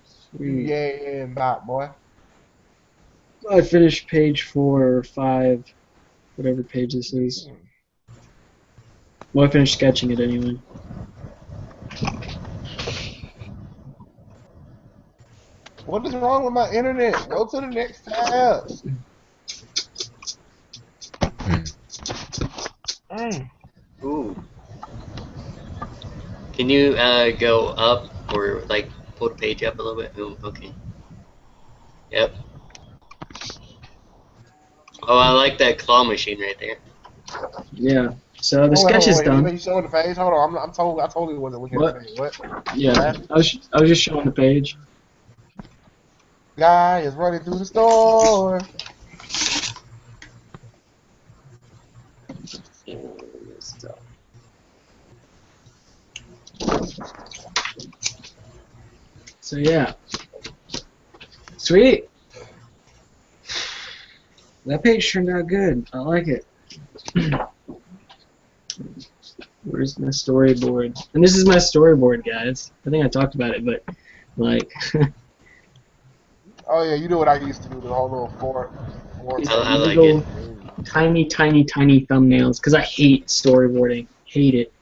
Sweet.
Yay and dot boy.
I finished page 4 or 5, whatever page this is. Well, I finished sketching it anyway.
What is wrong with my internet? Go to the next tab.
Ooh. Can you go up or like pull the page up a little bit? Ooh, okay. Yep. Oh, I like that claw machine right there.
Yeah. So the sketch is done.
You showing the page? Hold on. I totally wasn't looking at the page. What?
Yeah. I was just showing the page.
Guy is running through the store.
So yeah. Sweet. That page turned out good. I like it. Where's my storyboard? And this is my storyboard, guys. I think I talked about it, but like
Oh yeah, you know what I used to do, the whole little four
I like
little
it.
tiny thumbnails because I hate storyboarding. Hate it.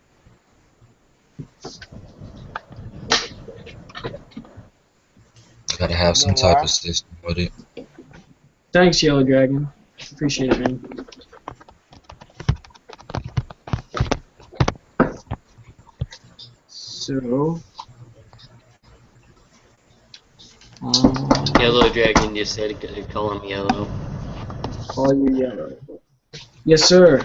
Gotta have
You
some
know
type
why?
of system with it.
Thanks, Yellow Dragon. Appreciate it, man. So,
Yellow Dragon just said call him yellow.
call you Yellow. Yes, sir.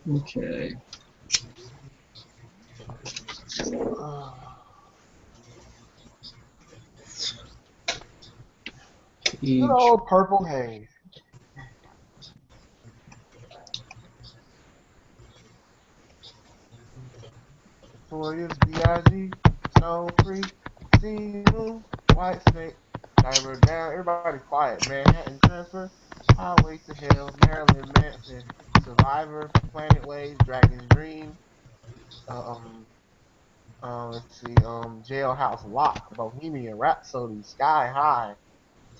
Okay.
Good old purple haze. Notorious B.I.G. Stone Free. Sea Moon. White Snake. Cyber Down. Everybody quiet. Manhattan Transfer. Highway to Hell. Marilyn Manson. Survivor. Planet Waves. Dragon's Dream. Um. Let's see. Jailhouse Lock. Bohemian Rhapsody. Sky High.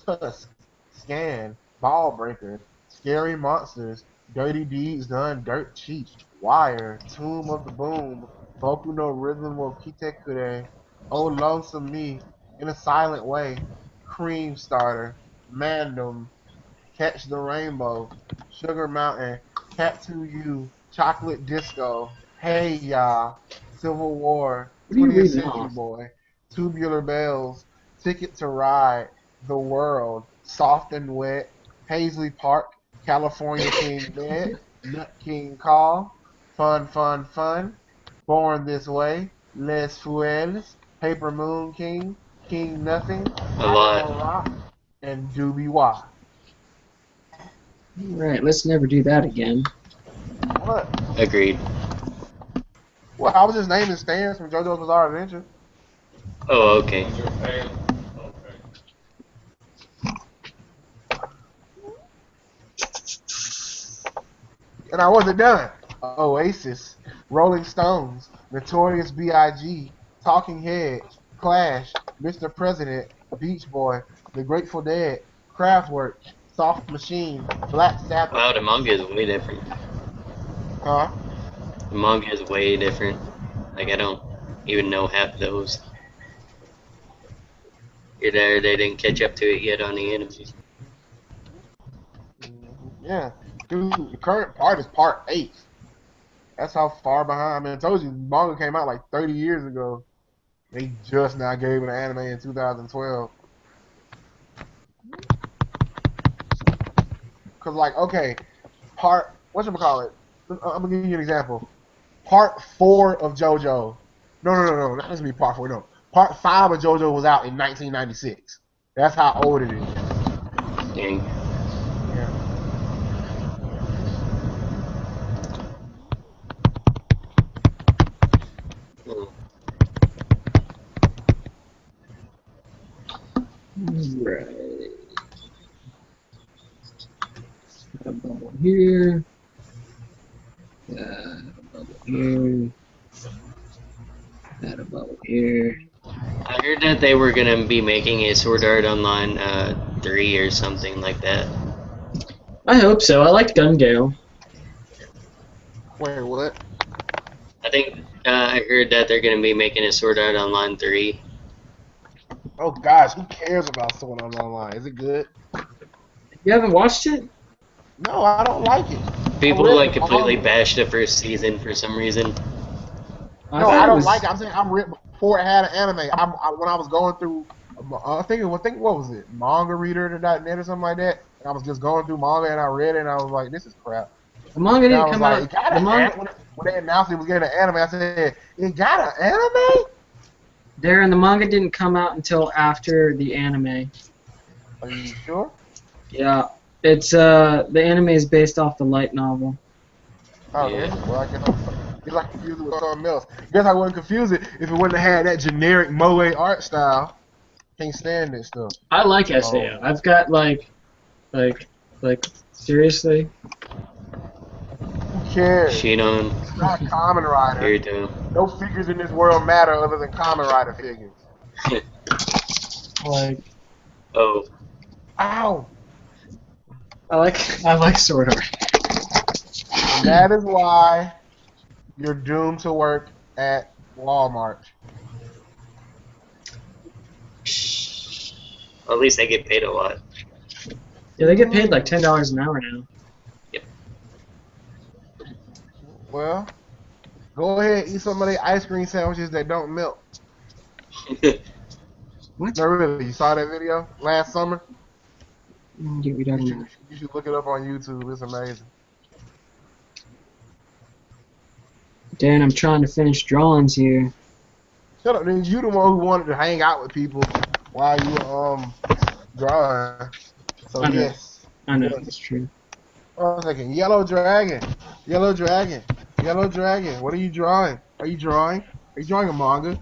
Tusk, Scan, Ball Breaker, Scary Monsters, Dirty Deeds Done Dirt Cheap, Wire, Tomb of the Boom, Boku no Rhythm of Kitekure, Oh Lonesome Me, In a Silent Way, Cream Starter, Mandem, Catch the Rainbow, Sugar Mountain, Tattoo You, Chocolate Disco, Hey Ya, Civil War,
What are you
20th
reading
Century
off?
Boy, Tubular Bells, Ticket to Ride, The World, Soft and Wet, Paisley Park, California King Bed, Nut King Call, Fun Fun Fun, Born This Way, Les Fuels, Paper Moon King, King Nothing,
A
I Am a
lot.
Rock, and Doobie Wah.
Alright, let's never do that again.
What?
Agreed.
Well, I was just naming stands from JoJo's Bizarre Adventure.
Oh, okay.
And I wasn't done. Oasis, Rolling Stones, Notorious B.I.G., Talking Heads, Clash, Mr. President, Beach Boy, The Grateful Dead, Kraftwerk, Soft Machine, Black Sabbath.
Wow, the manga is way different.
Huh?
The manga is way different. Like, I don't even know half those. Either they didn't catch up to it yet on the anime.
Yeah. Dude, the current part is part 8. That's how far behind. I mean, I told you, manga came out like 30 years ago. They just now gave it an anime in 2012. Cause like, okay, whatchamacallit? I'm gonna give you an example. Part 4 of JoJo. No. That doesn't be part 4. No, part 5 of JoJo was out in 1996. That's how old it is.
Dang.
Yeah.
Hmm.
Right. Got a bubble here. Got a bubble here. Got a bubble here.
I heard that they were gonna be making a Sword Art Online 3 or something like that.
I hope so. I liked Gun Gale.
Wait, what?
I think I heard that they're gonna be making a Sword Art Online 3.
Oh gosh, who cares about Sword Art Online? Is it good?
You haven't watched it?
No, I don't like it. I
People
read
like
the
completely
manga.
bashed the first season for some reason.
I
No,
thought
I
it
don't
was.
like it. I'm saying I'm read before it had an anime. When I was going through, I think what was it, manga reader.net or something like that. And I was just going through manga and I read it and I was like, this is crap.
The manga
And I
didn't
was
come
like,
out.
it kind
The
of
manga.
had when when they announced it was getting an anime, I said, "It got an anime?"
Darren, the manga didn't come out until after the anime.
Are you sure?
Yeah, it's the anime is based off the light novel.
Oh,
Yeah.
is it? Well, I guess I confused it with something else. Guess I wouldn't confuse it if it wouldn't have had that generic moe art style. Can't stand this stuff.
I like SAO. I've got like seriously.
Who cares?
Shinon,
It's not Kamen Rider.
Kirito.
No figures in this world matter other than Kamen Rider figures.
Like
Oh,
Ow!
I like Sword Art.
And that is why you're doomed to work at Walmart.
at least they get paid a lot.
Yeah, they get paid like $10 an hour now.
Well, go ahead and eat some of the ice cream sandwiches that don't melt.
What?
No, really. You saw that video last summer?
Get me down
You
there.
should look it up on YouTube. It's amazing.
Dan, I'm trying to finish drawings here.
Shut up, then. You the one who wanted to hang out with people while you drawing. So
I know.
yes.
I know it's true.
One second. Yellow dragon. Yellow dragon. Yellow dragon. What are you drawing? Are you drawing a manga?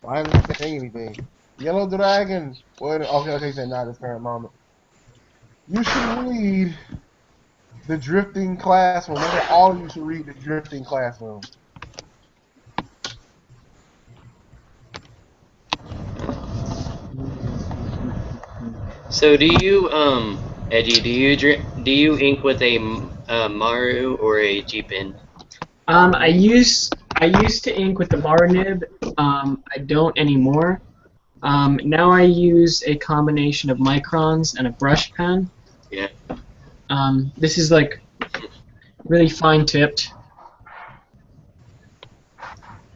Why isn't it saying anything? Yellow dragon. Okay, say not at this current moment. You should read The Drifting Classroom. Maybe all of you should read The Drifting Classroom.
So do you, Edgy, do you ink with a Maru or a G-Pen?
I used to ink with the bar nib. I don't anymore. Now I use a combination of microns and a brush pen.
Yeah.
This is like really fine tipped.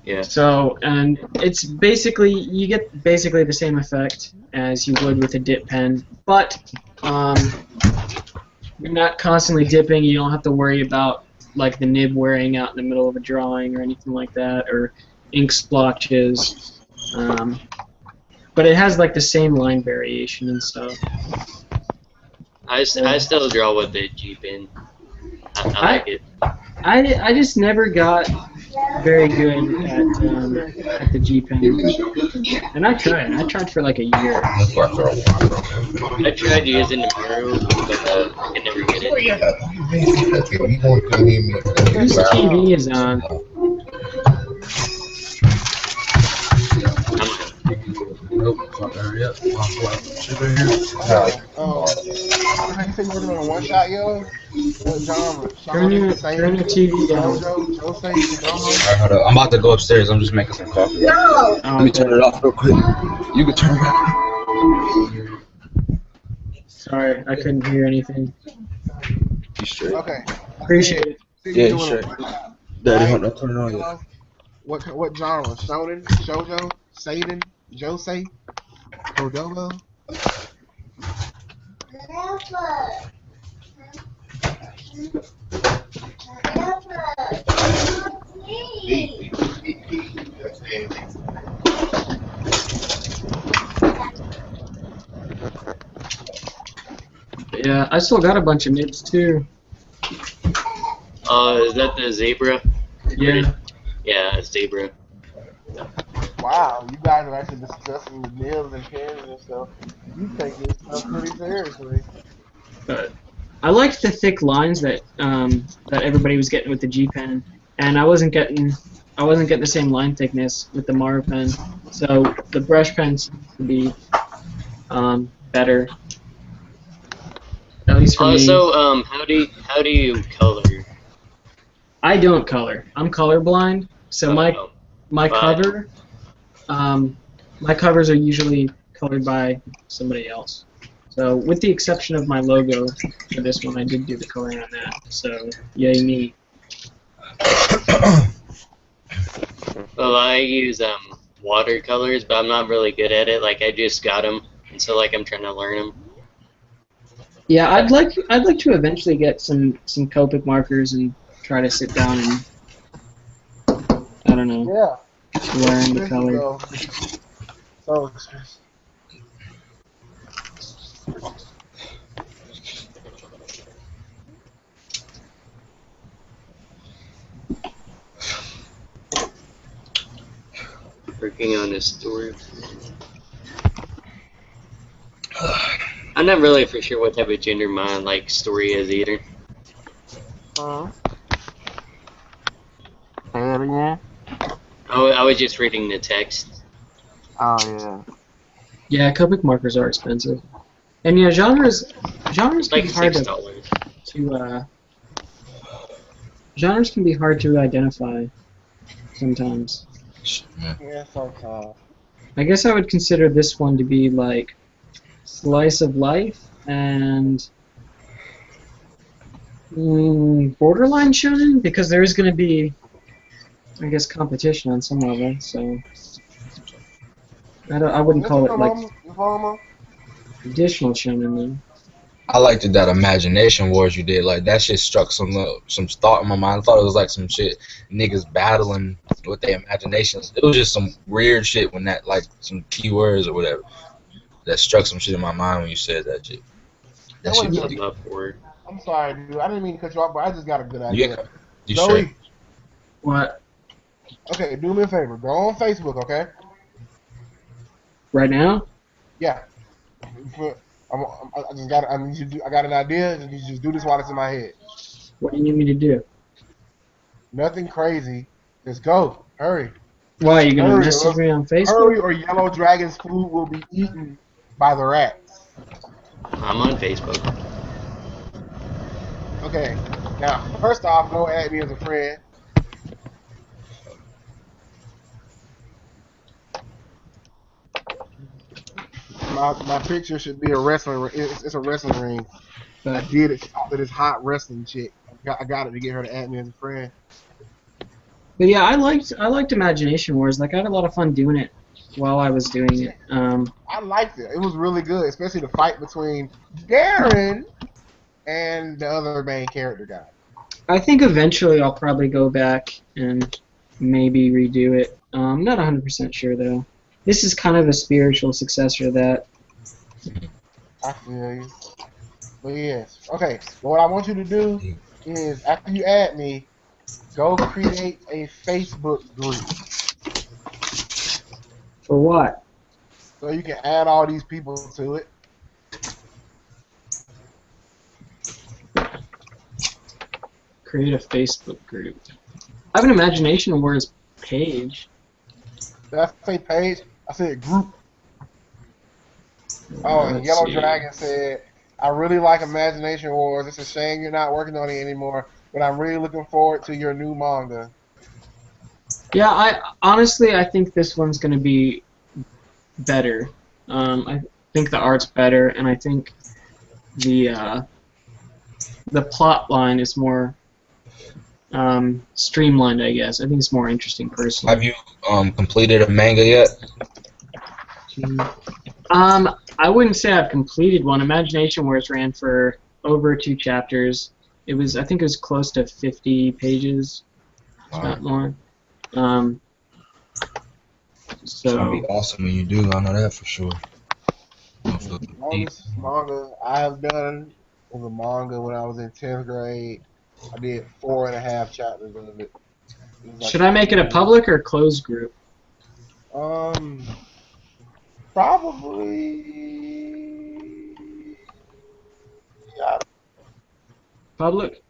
Yeah.
So, and it's basically, you get basically the same effect as you would with a dip pen, but you're not constantly dipping. You don't have to worry about like the nib wearing out in the middle of a drawing or anything like that, or ink splotches. But it has like the same line variation and stuff.
I still draw with the G-Pen. I like it.
I just never got very good at the G pen, and I tried for like a year.
I tried using the Maru, but I could never get it.
Whose TV is on?
Nope, it's not there yet.
You said you working on a one shot, yo? What genre?
Turn your TV down.
Alright, hold up. I'm about to go upstairs. I'm just making some coffee.
Oh,
Let me turn it off real quick. You can turn it off.
Sorry, I couldn't hear anything.
You straight?
Okay.
Appreciate it.
Yeah, you straight. Daddy, hold on. Turn it on yet.
What genre? Shonen? Shoujo? Seinen? Josei? Kodomo?
Yeah, I still got a bunch of nibs too.
Is that the zebra?
Yeah.
Yeah, zebra.
Wow, you guys are actually discussing the nibs and pens and stuff. You take this stuff pretty seriously.
But I liked the thick lines that that everybody was getting with the G pen, and I wasn't getting the same line thickness with the Maru pen. So the brush pen seems to be better. At least for me.
Also, how do you color?
I don't color. I'm colorblind, so my cover, my covers are usually colored by somebody else. So with the exception of my logo for this one, I did do the coloring on that. So yay me.
Well, I use watercolors, but I'm not really good at it. Like I just got them so like I'm trying to learn them.
Yeah, I'd like to eventually get some Copic markers and try to sit down and I don't know,
Yeah.
learn the
Expensive,
color.
though. So expensive.
Working on this story. I'm not really for sure what type of gender my like story is either.
Say it again.
Oh, I was just reading the text.
Oh yeah.
Yeah, Copic markers are expensive, and yeah, genres can
Like
be hard
$6.
genres can be hard to identify sometimes.
Yeah, sometimes.
I guess I would consider this one to be like slice of life and borderline shonen because there is going to be, I guess, competition on some level. So I wouldn't call it like traditional shonen though.
I liked it, that imagination wars you did. Like that shit struck some thought in my mind. I thought it was like some shit niggas battling with their imaginations. It was just some weird shit when that like some keywords or whatever that struck some shit in my mind when you said that shit. That shit.
Yeah.
I'm up for it.
I'm sorry, dude. I didn't mean to cut you off, but I just got a good idea.
Yeah, you
Zoe,
straight.
What?
okay, do me a favor. Go on Facebook, okay?
Right now?
Yeah. I just got. I need you. I got an idea. And you just do this while it's in my head.
What do you need me to do?
Nothing crazy. Just go. Hurry.
Why, are you going to
Hurry,
message me on
Hurry,
Facebook?
or Yellow Dragon's food will be eaten by the rats.
I'm on Facebook.
Okay. Now, first off, go add me as a friend. My picture should be a wrestling. It's a wrestling ring. I did it for this hot wrestling chick. I got it to get her to add me as a friend.
But yeah, I liked Imagination Wars. Like I had a lot of fun doing it while I was doing it.
I liked it. It was really good, especially the fight between Darren and the other main character guy.
I think eventually I'll probably go back and maybe redo it. I'm not 100% sure though. This is kind of a spiritual successor to that.
I feel you. But yes. Okay, well, what I want you to do is, after you add me, go create a Facebook group.
For what?
So you can add all these people to it.
Create a Facebook group. I have an Imagination Wars page.
Did I say page? I said group. Oh, and
Let's
Yellow
see.
Dragon said, I really like Imagination Wars. It's a shame you're not working on it anymore, but I'm really looking forward to your new manga.
Yeah, I think this one's gonna be better. I think the art's better, and I think the plot line is more streamlined. I guess I think it's more interesting personally.
Have you completed a manga yet?
I wouldn't say I've completed one. Imagination Wars ran for over 2 chapters. I think it was close to 50 pages, if not more.
So that'd be awesome when you do. I know that for sure.
Longest manga I have done was a manga when I was in 10th grade. I did 4.5 chapters of it.
Should I make it a public or closed group?
Probably. Yeah.
Public?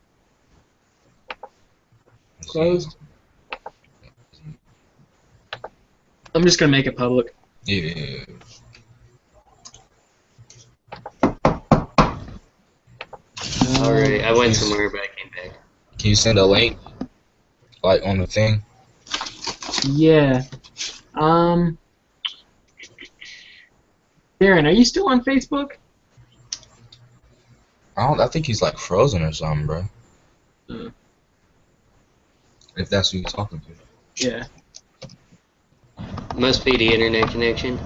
Closed? I'm just gonna make it public.
Yeah.
Alright, I went somewhere, but I came back.
Can you send a link, like on the thing?
Yeah. Darren, are you still on Facebook?
I think he's like frozen or something, bro. If that's who you're talking to.
Yeah.
Must be the internet connection.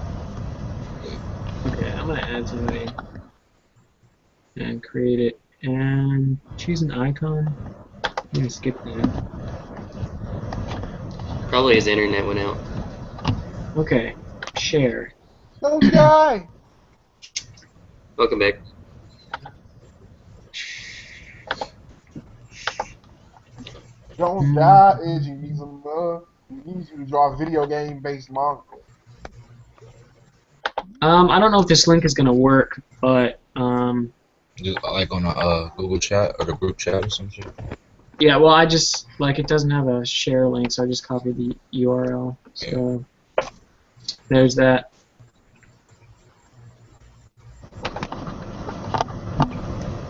Okay, I'm want to add somebody and create it and choose an icon. I'm gonna skip that.
Probably his internet went out.
Okay, share.
Don't die.
Welcome back.
Don't die, Edgy. Need some love. We need you to draw a video game based manga.
I don't know if this link is gonna work, but
Just like on a Google chat or the group chat or some shit.
yeah. Well, I just like it doesn't have a share link, so I just copied the URL. So there's that.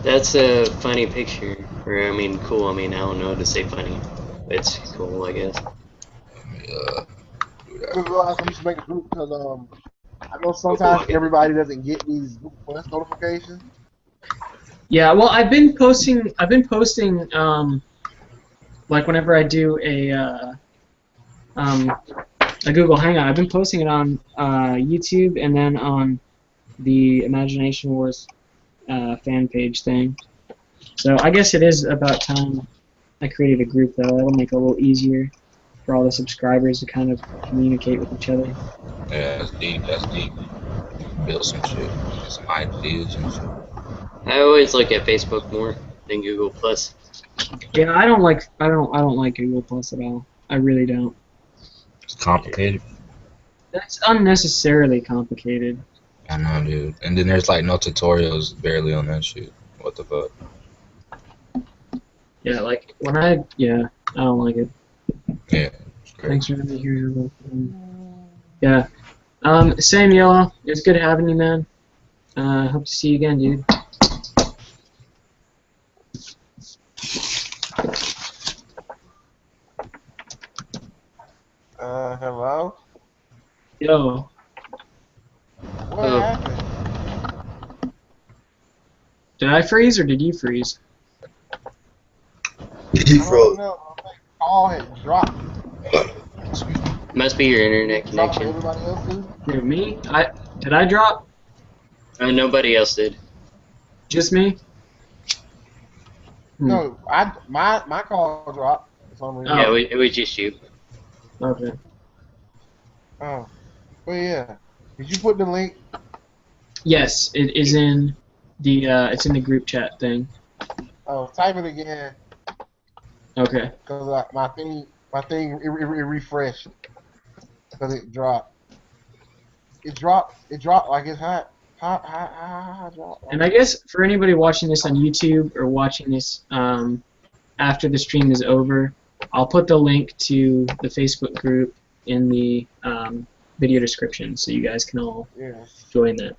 That's a funny picture. Or, I mean, cool. I mean, I don't know to say funny. It's cool, I guess.
Let me do
I just
that.
realized we should make a group because I know sometimes everybody doesn't get these Google Plus notifications.
Yeah. Well, I've been posting. Like whenever I do a Google Hangout, I've been posting it on YouTube and then on the Imagination Wars fan page thing. So I guess it is about time I created a group, though. That'll make it a little easier for all the subscribers to kind of communicate with each other.
Yeah, that's deep. That's deep. Build some shit. Some ideas and shit.
I always look at Facebook more than Google Plus.
Yeah, I don't like Google Plus at all. I really don't.
It's complicated.
That's unnecessarily complicated.
I know, dude. And then there's like no tutorials barely on that shit. What the fuck?
Yeah, like when I don't like it.
Yeah, it's great.
Thanks for having me here. Yeah. Same, y'all. It was good having you, man. Hope to see you again, dude.
Hello?
Yo.
What
Oh.
happened?
Did I freeze or did you freeze?
I don't know. I think the call had dropped.
Must be your internet
Dropped
connection.
everybody else too?
Who, me? Did I drop?
Nobody else did.
Just me?
No, my call dropped for some reason.
Yeah, it was just you.
Okay.
Oh. Well, yeah. Did you put the link?
Yes, it is in the it's in the group chat thing.
Oh, type it again.
Okay.
Cause my thing it refreshed. Cause it dropped. It dropped like it's hot. Hot drop.
And I guess for anybody watching this on YouTube or watching this after the stream is over, I'll put the link to the Facebook group in the video description so you guys can all join that.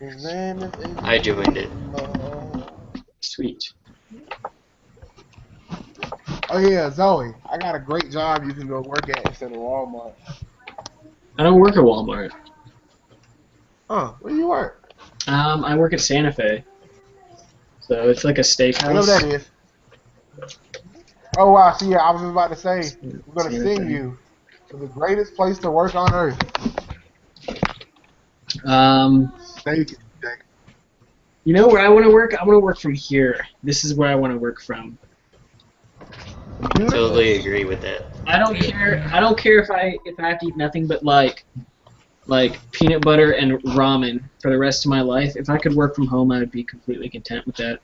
His name is
I joined it.
Sweet.
Oh yeah, Zoe. I got a great job you can go work at instead of Walmart.
I don't work at Walmart.
Huh, where do you work?
I work at Santa Fe. So it's like a steakhouse.
I know what that is. Oh wow, see, yeah, I was just about to say, we're gonna
Santa
sing
Fe.
you to the greatest place to work on earth. Steak.
You know where I want to work? I want to work from here. This is where I want to work from.
Totally agree with that.
I don't care. I don't care if I have to eat nothing but like peanut butter and ramen for the rest of my life. If I could work from home, I would be completely content with that.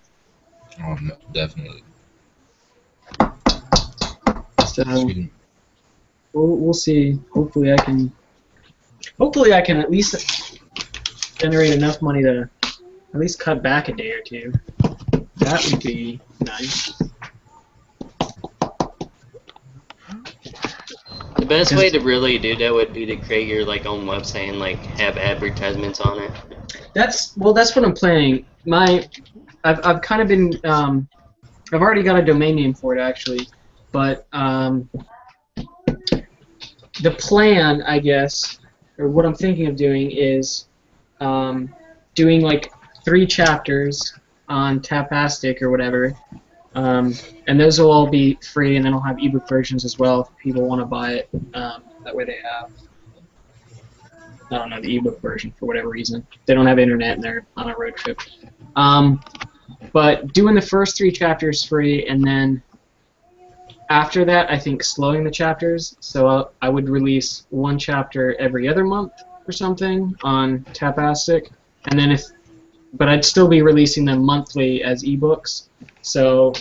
Oh, no, definitely.
So
Excuse me.
we'll see. Hopefully I can at least generate enough money to at least cut back a day or two. That would be nice.
The best way to really do that would be to create your own website and have advertisements on it.
That's what I'm planning. I've kind of been I've already got a domain name for it actually, but the plan, I guess, or what I'm thinking of doing is doing like 3 chapters on Tapastic or whatever, and those will all be free, and then I'll have ebook versions as well if people want to buy it. That way they have. I don't know, the ebook version for whatever reason. They don't have internet and they're on a road trip. But doing the first 3 chapters free, and then after that, I think slowing the chapters. So I would release 1 chapter every other month or something on Tapastic, and then but I'd still be releasing them monthly as ebooks. So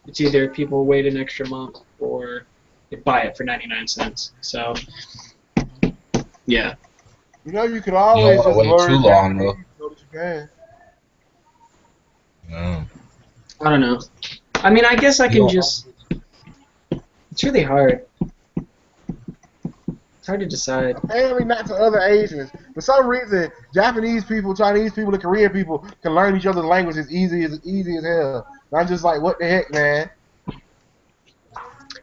it's either people wait an extra month or they buy it for 99 cents. So yeah.
You know, you could
You
always
don't want
just
to wait too
learn
long, though.
Japanese so that you can.
No.
I don't know. I mean, I guess I
You
can
don't-
just. It's really hard. It's hard to decide.
Apparently not to other Asians. For some reason, Japanese people, Chinese people, and Korean people can learn each other's language as easy as hell. And I'm just like, what the heck, man?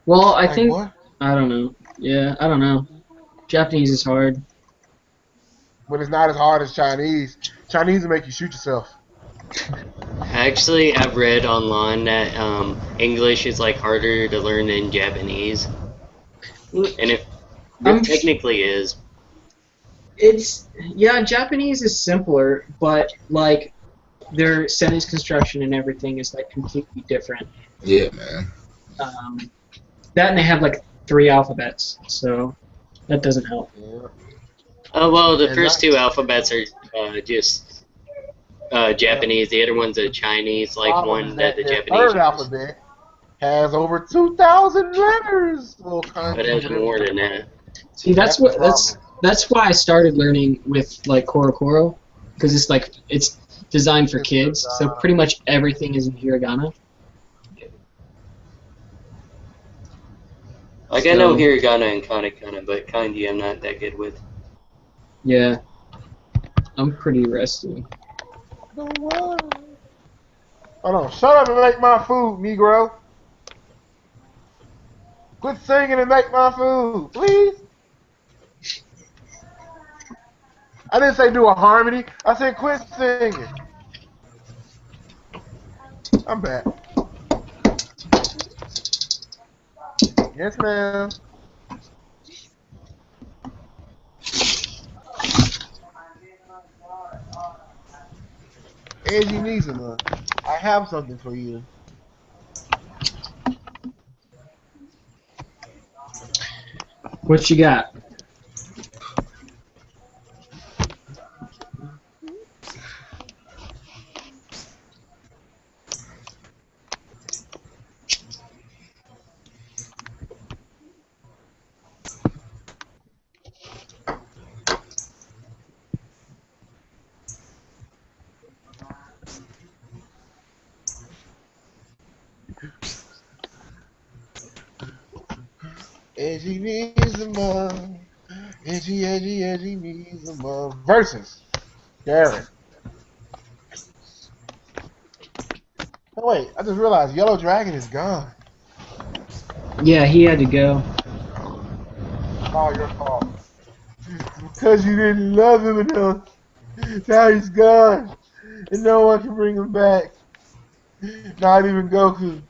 Well, I
Like,
think.
what?
I don't know. Yeah, I don't know. Japanese is hard.
But it's not as hard as Chinese. Chinese will make you shoot yourself.
Actually, I've read online that English is like harder to learn than Japanese, and it
I'm-
technically is.
Yeah, Japanese is simpler, but like their sentence construction and everything is like completely different.
Yeah, man.
That and they have like 3 alphabets, so that doesn't help.
Yeah.
Oh well, the
And
first
that-
2 alphabets are just Japanese. The other one's a Chinese, like
problem
one
is
that the
their
Japanese
third
use.
alphabet has over 2,000 letters. Little
But
country,
it has
whatever.
more than that.
See, that's
That's the
what that's why I started learning with like Korokoro, because it's designed for kids, so pretty much everything is in hiragana.
Like I know
So,
hiragana and katakana, but kanji I'm not that good with.
yeah, I'm pretty rusty.
Hold on, shut up and make my food, Negro. Quit singing and make my food, please. I didn't say do a harmony. I said quit singing. I'm back. Yes, ma'am. Angie Nizuma, I have something for you.
What you got?
Angie Nizuma. Angie Nizuma. Versus Garrett. Oh, wait, I just realized Yellow Dragon is gone.
Yeah, he had to go.
It's all your fault. Because you didn't love him enough. Now he's gone. And no one can bring him back. Not even Goku.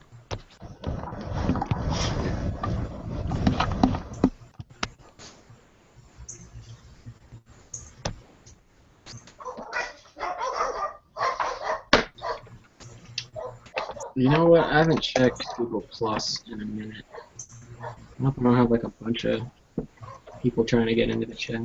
You know what? I haven't checked Google Plus in a minute. I hope I don't have like a bunch of people trying to get into the chat.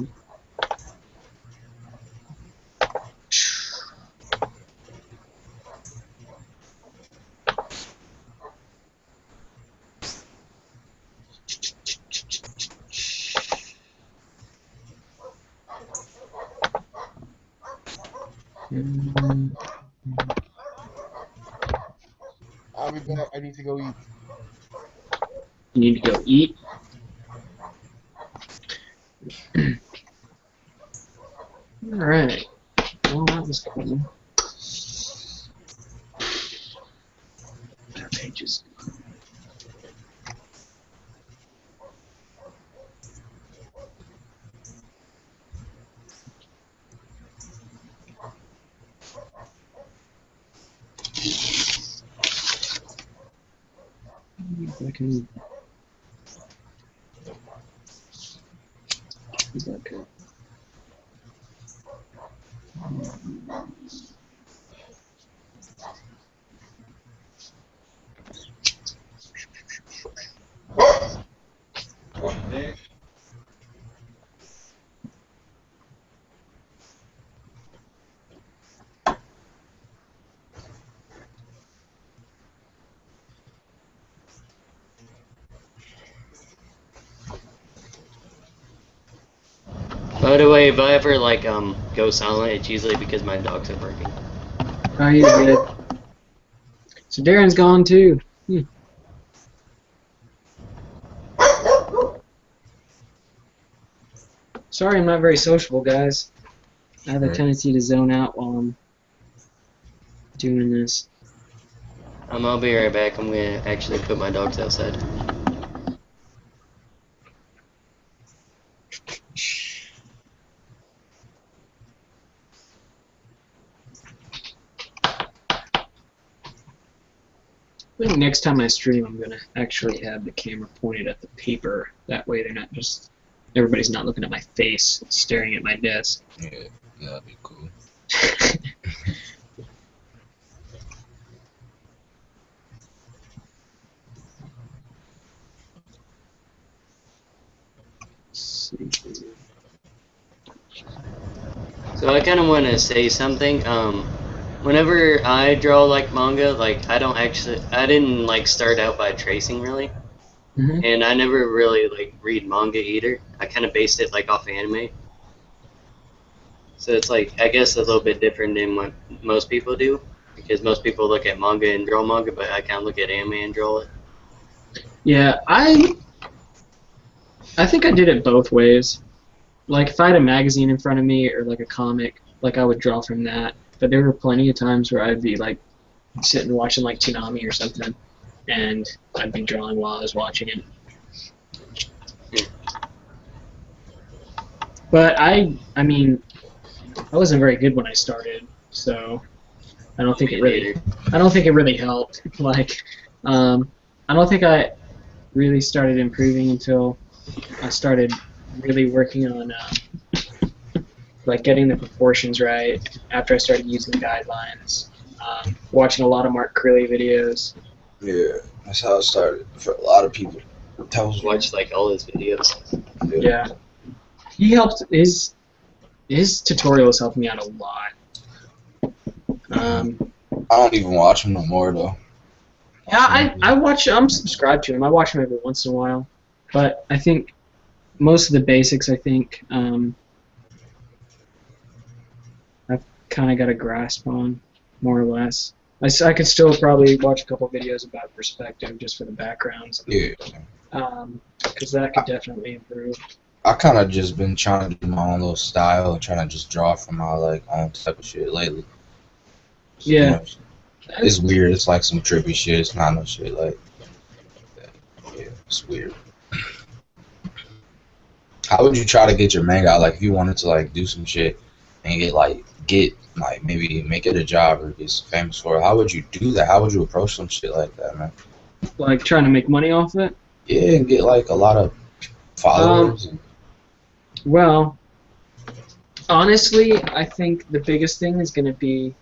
I'll be back. I need to go eat.
You need to go eat. Alright. Well, that was cool. Better pages. I can... Okay.
By the way, if I ever like go silent, it's usually because my dogs are barking.
Oh, you're good. So Darren's gone too. Sorry, I'm not very sociable, guys. I have a tendency to zone out while I'm doing this.
I'll be right back. I'm gonna actually put my dogs outside.
I think next time I stream, I'm gonna actually have the camera pointed at the paper. That way, they're not just everybody's not looking at my face, staring at my desk.
Yeah, that'd be cool.
See.
So I kind of want to say something. Whenever I draw like manga, like I didn't like start out by tracing really,
Mhm.
and I never really like read manga either. I kind of based it like off anime. So it's like I guess a little bit different than what most people do, because most people look at manga and draw manga, but I kind of look at anime and draw it.
Yeah, I think I did it both ways. Like if I had a magazine in front of me or like a comic, like I would draw from that. But there were plenty of times where I'd be like sitting watching like Toonami or something, and I'd be drawing while I was watching it. But I mean, I wasn't very good when I started, so I don't think it really helped. Like, I don't think I really started improving until I started really working on like getting the proportions right. After I started using guidelines, watching a lot of Mark Curley videos.
Yeah, that's how it started for a lot of people. Tells
Watch like all his videos.
Yeah, he helped. His tutorials helped me out a lot.
I don't even watch them no more though.
Yeah, I watch. I'm subscribed to him. I watch him every once in a while, but I think most of the basics. I think I've kind of got a grasp on, more or less. I could still probably watch a couple videos about perspective just for the backgrounds.
Yeah.
Because that could definitely improve.
I kind of just been trying to do my own little style and trying to just draw from my like own type of shit lately. So,
Yeah.
you know, it's weird. It's like some trippy shit. It's not no shit like that. Yeah, it's weird. How would you try to get your manga out? Like if you wanted to like do some shit and get like maybe make it a job or get famous for it, how would you do that? How would you approach some shit like that, man?
Like trying to make money off it?
Yeah, and get like a lot of followers.
Well, honestly, I think the biggest thing is going to be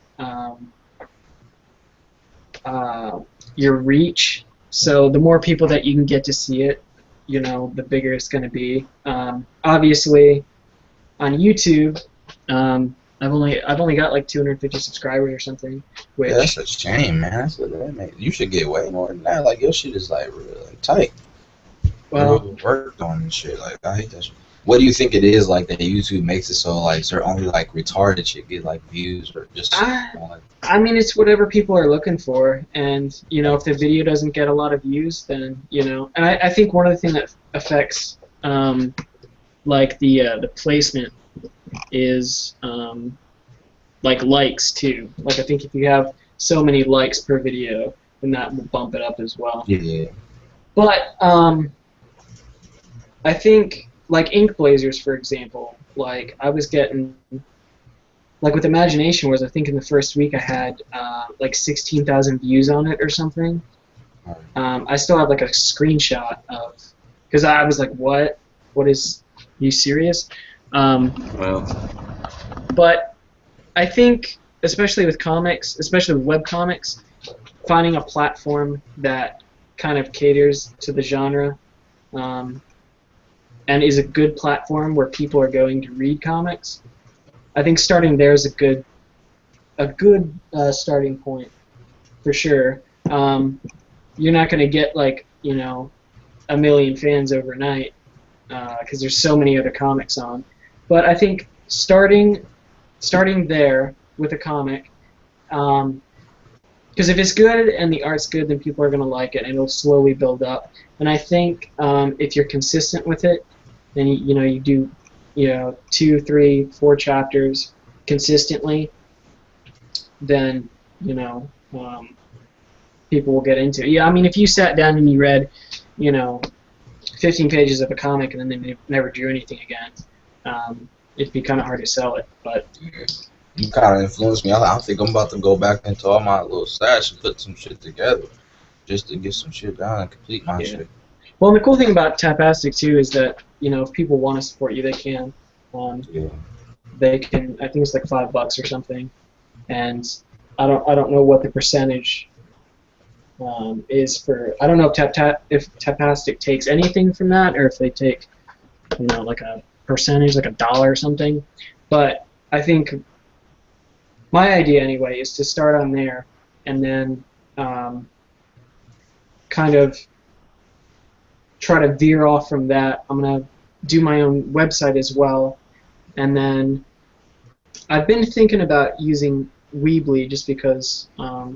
your reach. So the more people that you can get to see it, you know, the bigger it's going to be. Obviously, on YouTube, I've only got like 250 subscribers or something. Which,
yeah, that's a shame, man. That's what that makes. You should get way more than that. Like your shit is like really like, tight.
well,
Real work on and shit. Like I hate that shit. What do you think it is like that YouTube makes it so like is there only like retarded shit get like views or just like,
I mean, it's whatever people are looking for, and you know, if the video doesn't get a lot of views, then you know, and I think one of the things that affects like the placement is like likes too. Like I think if you have so many likes per video, then that will bump it up as well.
yeah.
But I think like Ink Blazers, for example, like I was getting like with Imagination Wars, I think in the first week I had like 16,000 views on it or something. I still have like a screenshot of because I was like, what is you serious?
Well,
But I think, especially with comics, especially with web comics, finding a platform that kind of caters to the genre and is a good platform where people are going to read comics, I think starting there is a good starting point for sure. You're not going to get like, you know, 1 million fans overnight because there's so many other comics on. But I think starting there with a comic, because if it's good and the art's good, then people are going to like it, and it'll slowly build up. And I think if you're consistent with it, then you do 2, 3, 4 chapters consistently, then people will get into it. Yeah, I mean, if you sat down and you read 15 pages of a comic and then they never drew anything again, it'd be kind of hard to sell it. But
you kind of influenced me. I think I'm about to go back into all my little stash and put some shit together just to get some shit down and complete my shit.
Well, and the cool thing about Tapastic too is that if people want to support you, they can. They can. I think it's like $5 or something, and I don't know what the percentage is for. I don't know if Tapastic takes anything from that, or if they take like a percentage, like $1 or something. But I think my idea anyway is to start on there, and then kind of try to veer off from that. I'm gonna do my own website as well, and then I've been thinking about using Weebly just because I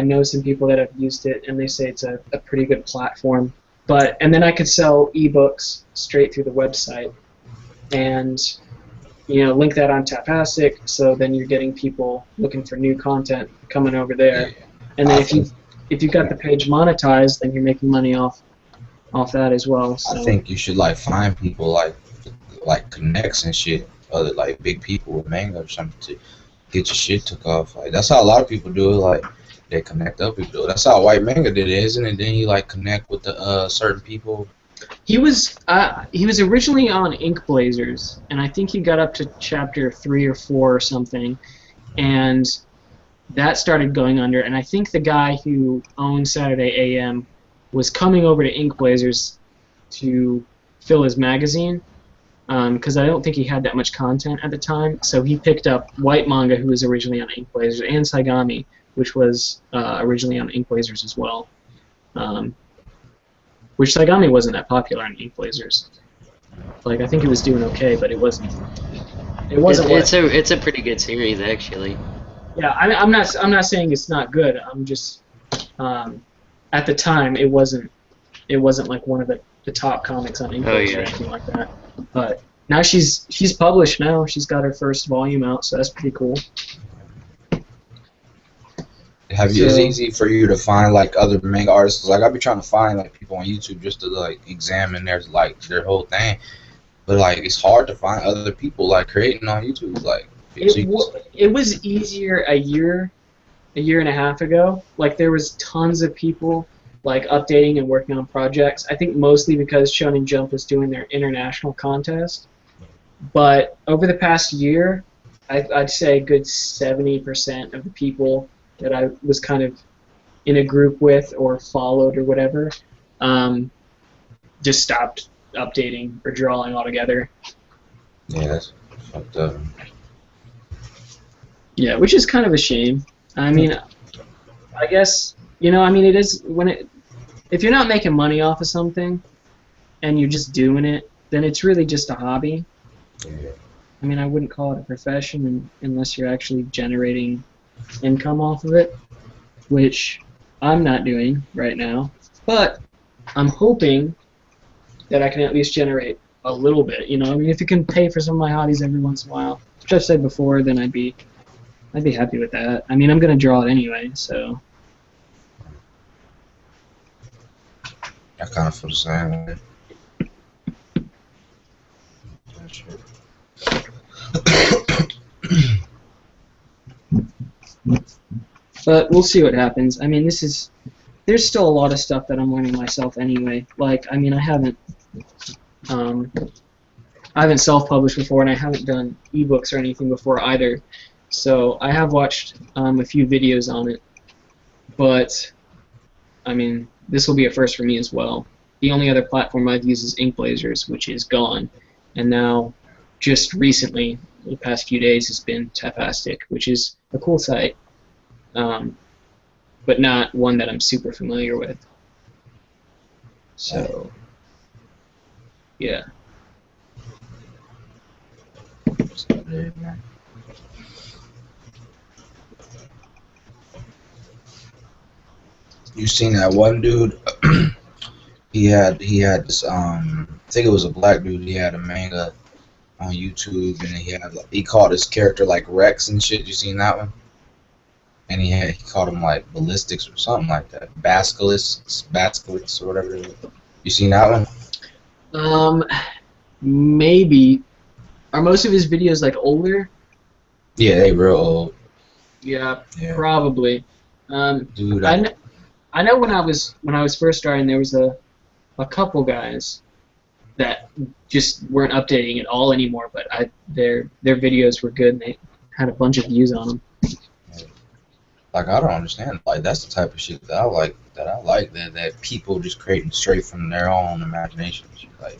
know some people that have used it, and they say it's a pretty good platform. And then I could sell ebooks straight through the website, and link that on Tapastic, so then you're getting people looking for new content coming over there. And then if you got the page monetized, then you're making money off that as well. So.
I think you should find people like connects and shit, other big people with manga or something to get your shit took off. That's how a lot of people do it. They connect up people. That's how White Manga did it, isn't it? Then you connect with the certain people.
He was originally on Ink Blazers, and I think he got up to chapter 3 or 4 or something, and that started going under. And I think the guy who owned Saturday AM was coming over to Ink Blazers to fill his magazine, because I don't think he had that much content at the time. So he picked up White Manga, who was originally on Ink Blazers, and Saigami, which was originally on Ink Blazers as well. Which Saigami wasn't that popular on Ink Blazers. I think it was doing okay, but it wasn't.
It's a pretty good series, actually.
Yeah, I'm not saying it's not good. I'm just at the time it wasn't like one of the top comics on Ink Blazers or anything like that. But now she's published now. She's got her first volume out, so that's pretty cool.
It's easy for you to find other manga artists. I be trying to find people on YouTube just to examine their whole thing, but it's hard to find other people creating on YouTube.
It was easier a year and a half ago. There was tons of people updating and working on projects. I think mostly because Shonen Jump was doing their international contest. But over the past year, I'd say a good 70% of the people that I was kind of in a group with or followed or whatever, just stopped updating or drawing altogether.
Yeah, that's fucked up.
Yeah, which is kind of a shame. I mean, I guess, it is if you're not making money off of something and you're just doing it, then it's really just a hobby.
Yeah.
I mean, I wouldn't call it a profession unless you're actually generating income off of it, which I'm not doing right now. But I'm hoping that I can at least generate a little bit. If you can pay for some of my hobbies every once in a while, which I've said before, then I'd be happy with that. I mean, I'm gonna draw it anyway, so.
I kind of feel the same way.
But we'll see what happens. I mean, there's still a lot of stuff that I'm learning myself anyway. I haven't self-published before, and I haven't done ebooks or anything before either. So I have watched a few videos on it, but I mean, this will be a first for me as well. The only other platform I've used is Ink Blazers, which is gone, and now just recently, the past few days, has been Tapastic, which is a cool site. But not one that I'm super familiar with. So, yeah.
it is, man. You seen that one dude? he had this I think it was a black dude. He had a manga on YouTube, and he called his character like Rex and shit. You seen that one? And he called him like Ballistics or something like that. Basculus or whatever it is. You seen that one?
Maybe. Are most of his videos like older?
Yeah, they real old.
Yeah,
Yeah.
probably.
Dude,
I know when I was first starting, there was a couple guys that just weren't updating at all anymore, but their videos were good and they had a bunch of views on them.
like I don't understand. Like that's the type of shit that I like. That people just creating straight from their own imagination. Like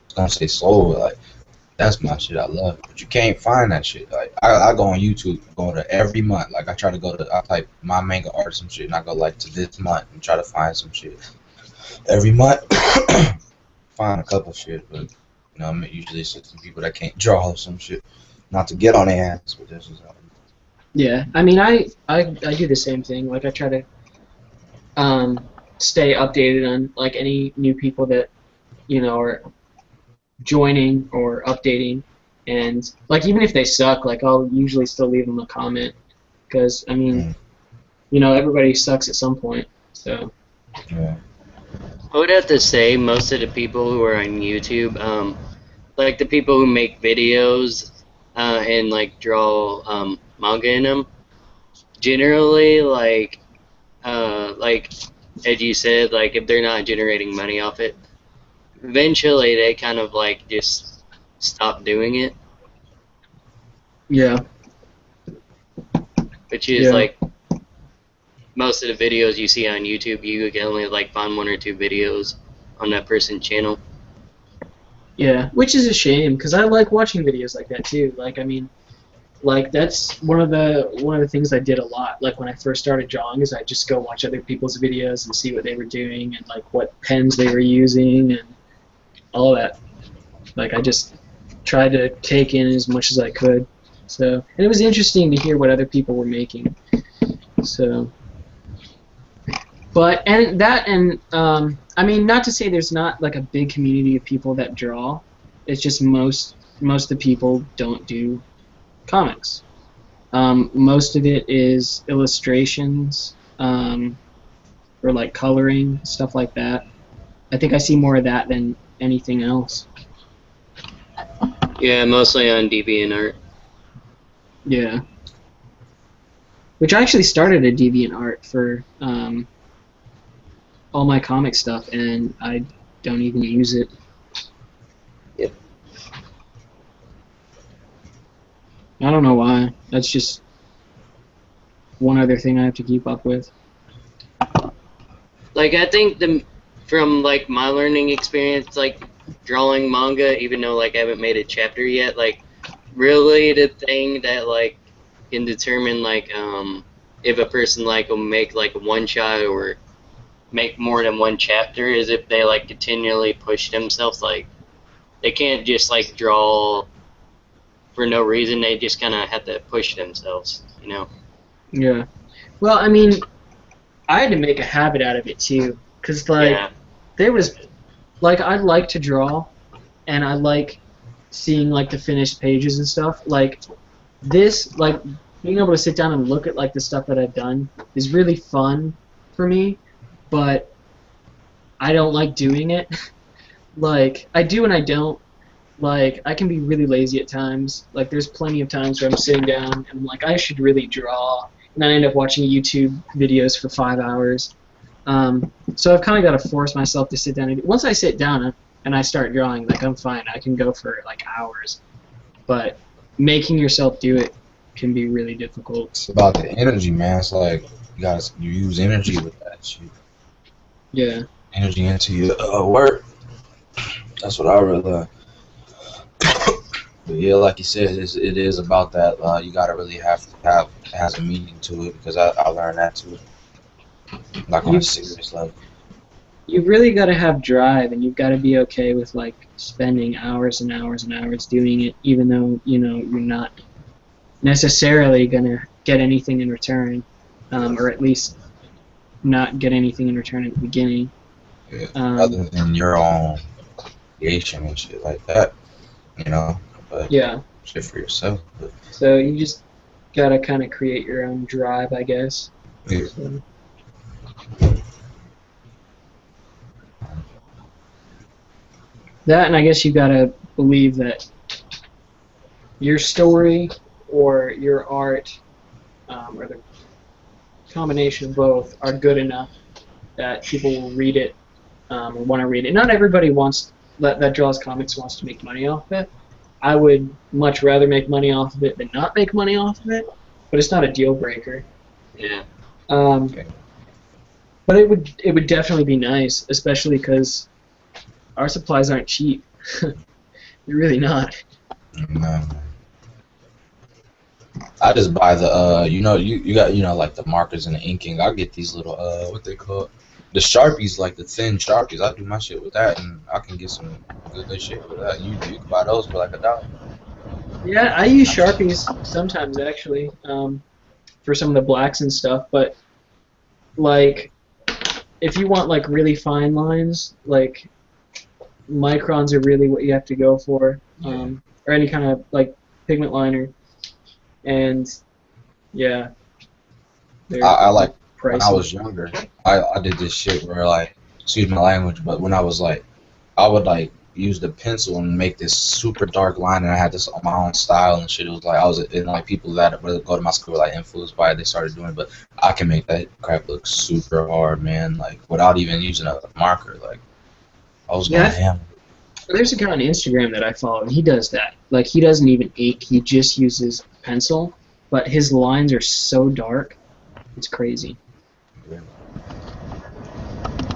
it's gonna say slow, but like that's my shit. I love it. But you can't find that shit. Like I go on YouTube, go to every month. Like I type my manga art some shit, and I go like to this month and try to find some shit. Every month, find a couple shit, but you know, usually it's some people that can't draw or some shit. Not to get on their ass, but this is how.
Yeah, I mean, I do the same thing. Like I try to stay updated on like any new people that are joining or updating, and like even if they suck, like I'll usually still leave them a comment because I mean, everybody sucks at some point. So.
Yeah.
I would have to say most of the people who are on YouTube, like the people who make videos and like draw manga in them, generally like as you said, like if they're not generating money off it, eventually they kind of like just stop doing it.
Yeah.
Which is like most of the videos you see on YouTube, you can only like find one or two videos on that person's channel.
Yeah, which is a shame because I like watching videos like that too. Like I mean, like that's one of the things I did a lot. Like when I first started drawing, is I just go watch other people's videos and see what they were doing and like what pens they were using and all that. Like I just tried to take in as much as I could. So and it was interesting to hear what other people were making. So. But I mean, not to say there's not like a big community of people that draw. It's just most of the people don't do comics. Most of it is illustrations or like coloring, stuff like that. I think I see more of that than anything else.
Yeah, mostly on DeviantArt.
Yeah. Which I actually started a DeviantArt for all my comic stuff, and I don't even use it.
Yep.
I don't know why. That's just one other thing I have to keep up with.
Like I think from like my learning experience, like drawing manga, even though like I haven't made a chapter yet, like really the thing that like can determine like if a person like will make like a one shot or make more than one chapter is if they like continually push themselves. Like they can't just like draw for no reason. They just kind of have to push themselves,
Yeah. Well, I mean, I had to make a habit out of it too, cause like there was, like I like to draw, and I like seeing like the finished pages and stuff. Like this, like being able to sit down and look at like the stuff that I've done is really fun for me. But I don't like doing it. Like, I do and I don't. Like, I can be really lazy at times. Like, there's plenty of times where I'm sitting down and I'm like, I should really draw. And I end up watching YouTube videos for 5 hours. So I've kind of got to force myself to sit down. And once I sit down and I start drawing, like, I'm fine. I can go for, like, hours. But making yourself do it can be really difficult.
It's about the energy, man. It's like you use energy with that shit.
Yeah.
Energy into your work. That's what I really love. But yeah, like you said, it is about that. You gotta really have to have it has a meaning to it because I learned that too. Like on a serious level.
you've really got to have drive, and you've got to be okay with like spending hours and hours and hours doing it, even though you're not necessarily gonna get anything in return, or at least not get anything in return at the beginning.
Yeah. Other than your own creation and shit like that, but
Yeah.
shit for yourself. But,
So you just gotta kind of create your own drive, I guess.
yeah.
So. That, and I guess you gotta believe that your story or your art, or the combination of both, are good enough that people will read it, or want to read it. Not everybody that draws comics wants to make money off of it. I would much rather make money off of it than not make money off of it, but it's not a deal breaker.
Yeah.
But it would definitely be nice, especially because our supplies aren't cheap. They're really not.
No. I just buy the you got like the markers and the inking. I get these little what they call the Sharpies, like the thin Sharpies. I do my shit with that, and I can get some good shit with that. You can buy those for like $1.
Yeah, I use Sharpies sometimes actually, for some of the blacks and stuff. But like, if you want like really fine lines, like microns are really what you have to go for, or any kind of like pigment liner. And yeah,
I like
pricey.
when I was younger, I did this shit where like, excuse my language, but when I was like, I would like use the pencil and make this super dark line, and I had this on my own style and shit. It was like I was in like people that would go to my school were, like influenced by it. They started doing it, but I can make that crap look super hard, man. Like without even using a marker. Like I was going ham.
There's a guy on Instagram that I follow, and he does that. Like, he doesn't even ink, he just uses pencil, but his lines are so dark, it's crazy.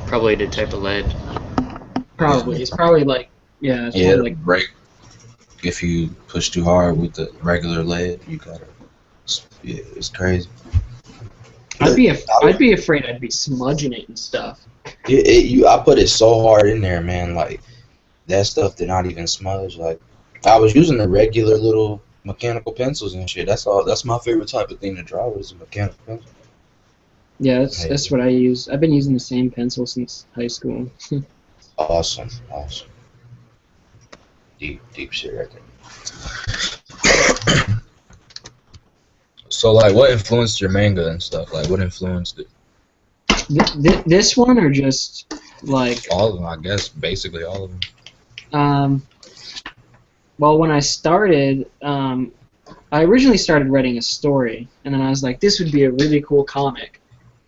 Probably the type of lead.
Probably. It's probably like, yeah, it's probably like...
break. If you push too hard with the regular lead, you gotta... Yeah, it's crazy.
I'd be afraid I'd be smudging it and stuff.
I put it so hard in there, man, like... That stuff did not even smudge. Like, I was using the regular little mechanical pencils and shit. That's all. That's my favorite type of thing to draw with, is a mechanical pencil.
Yeah, that's what I use. I've been using the same pencil since high school.
Awesome. Deep shit right there. So, like, what influenced your manga and stuff? Like, what influenced it?
This one, or just like
all of them? I guess basically all of them.
Well, when I started, I originally started writing a story, and then I was like, this would be a really cool comic.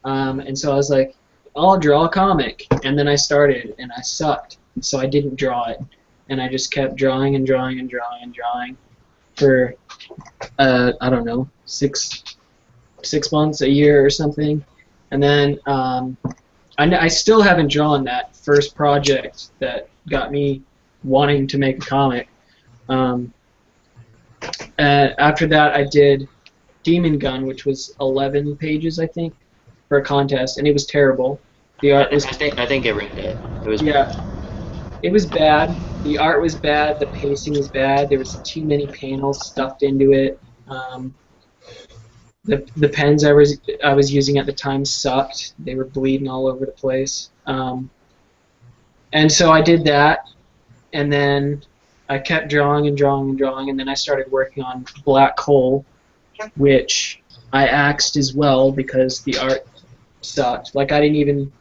And so I was like, I'll draw a comic. And then I started, and I sucked, so I didn't draw it. And I just kept drawing and drawing and drawing and drawing for, I don't know, six months, a year or something. And then I still haven't drawn that first project that got me wanting to make a comic. After that, I did Demon Gun, which was 11 pages, I think, for a contest, and it was terrible. The art was...
I think I read that. It was...
Yeah. It was bad. The art was bad. The pacing was bad. There was too many panels stuffed into it. The pens I was using at the time sucked. They were bleeding all over the place. And so I did that, and then I kept drawing and drawing and drawing, and then I started working on Black Hole, which I axed as well because the art sucked. Like, I didn't even...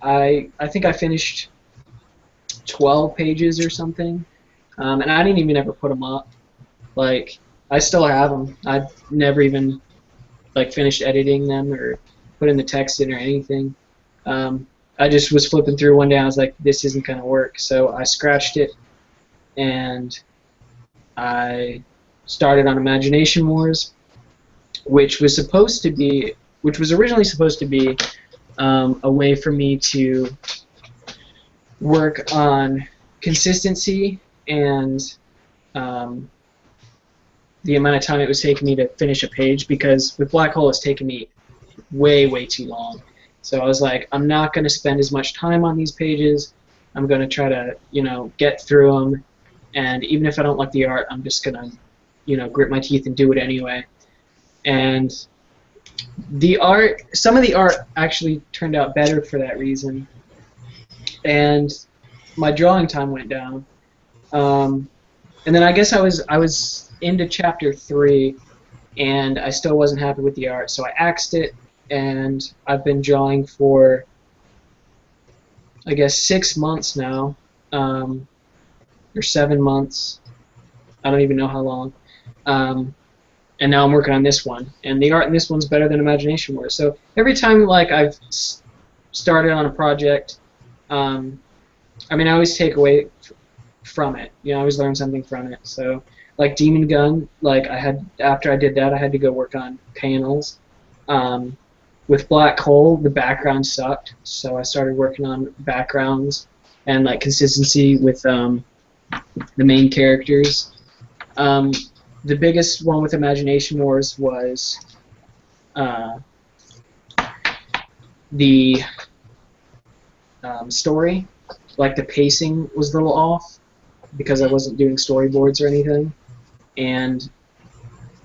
I think I finished 12 pages or something, and I didn't even ever put them up. Like, I still have them. I've never even like finished editing them or putting the text in or anything. I just was flipping through one day, and I was like, this isn't gonna work, so I scratched it, and I started on Imagination Wars, which was originally supposed to be a way for me to work on consistency and the amount of time it was taking me to finish a page, because with Black Hole it's taken me way too long. So I was like, I'm not going to spend as much time on these pages. I'm going to try to, get through them. And even if I don't like the art, I'm just going to, grit my teeth and do it anyway. And some of the art actually turned out better for that reason. And my drawing time went down. And then I guess I was into chapter 3, and I still wasn't happy with the art, so I axed it, and I've been drawing for, I guess, 6 months now, or 7 months. I don't even know how long. And now I'm working on this one, and the art in this one's better than Imagination Wars. So every time I've started on a project, I always take away from it. I always learn something from it. So like Demon Gun, after I did that, I had to go work on panels. With Black Hole, the background sucked, so I started working on backgrounds and consistency with the main characters. The biggest one with Imagination Wars was the story. The pacing was a little off because I wasn't doing storyboards or anything, and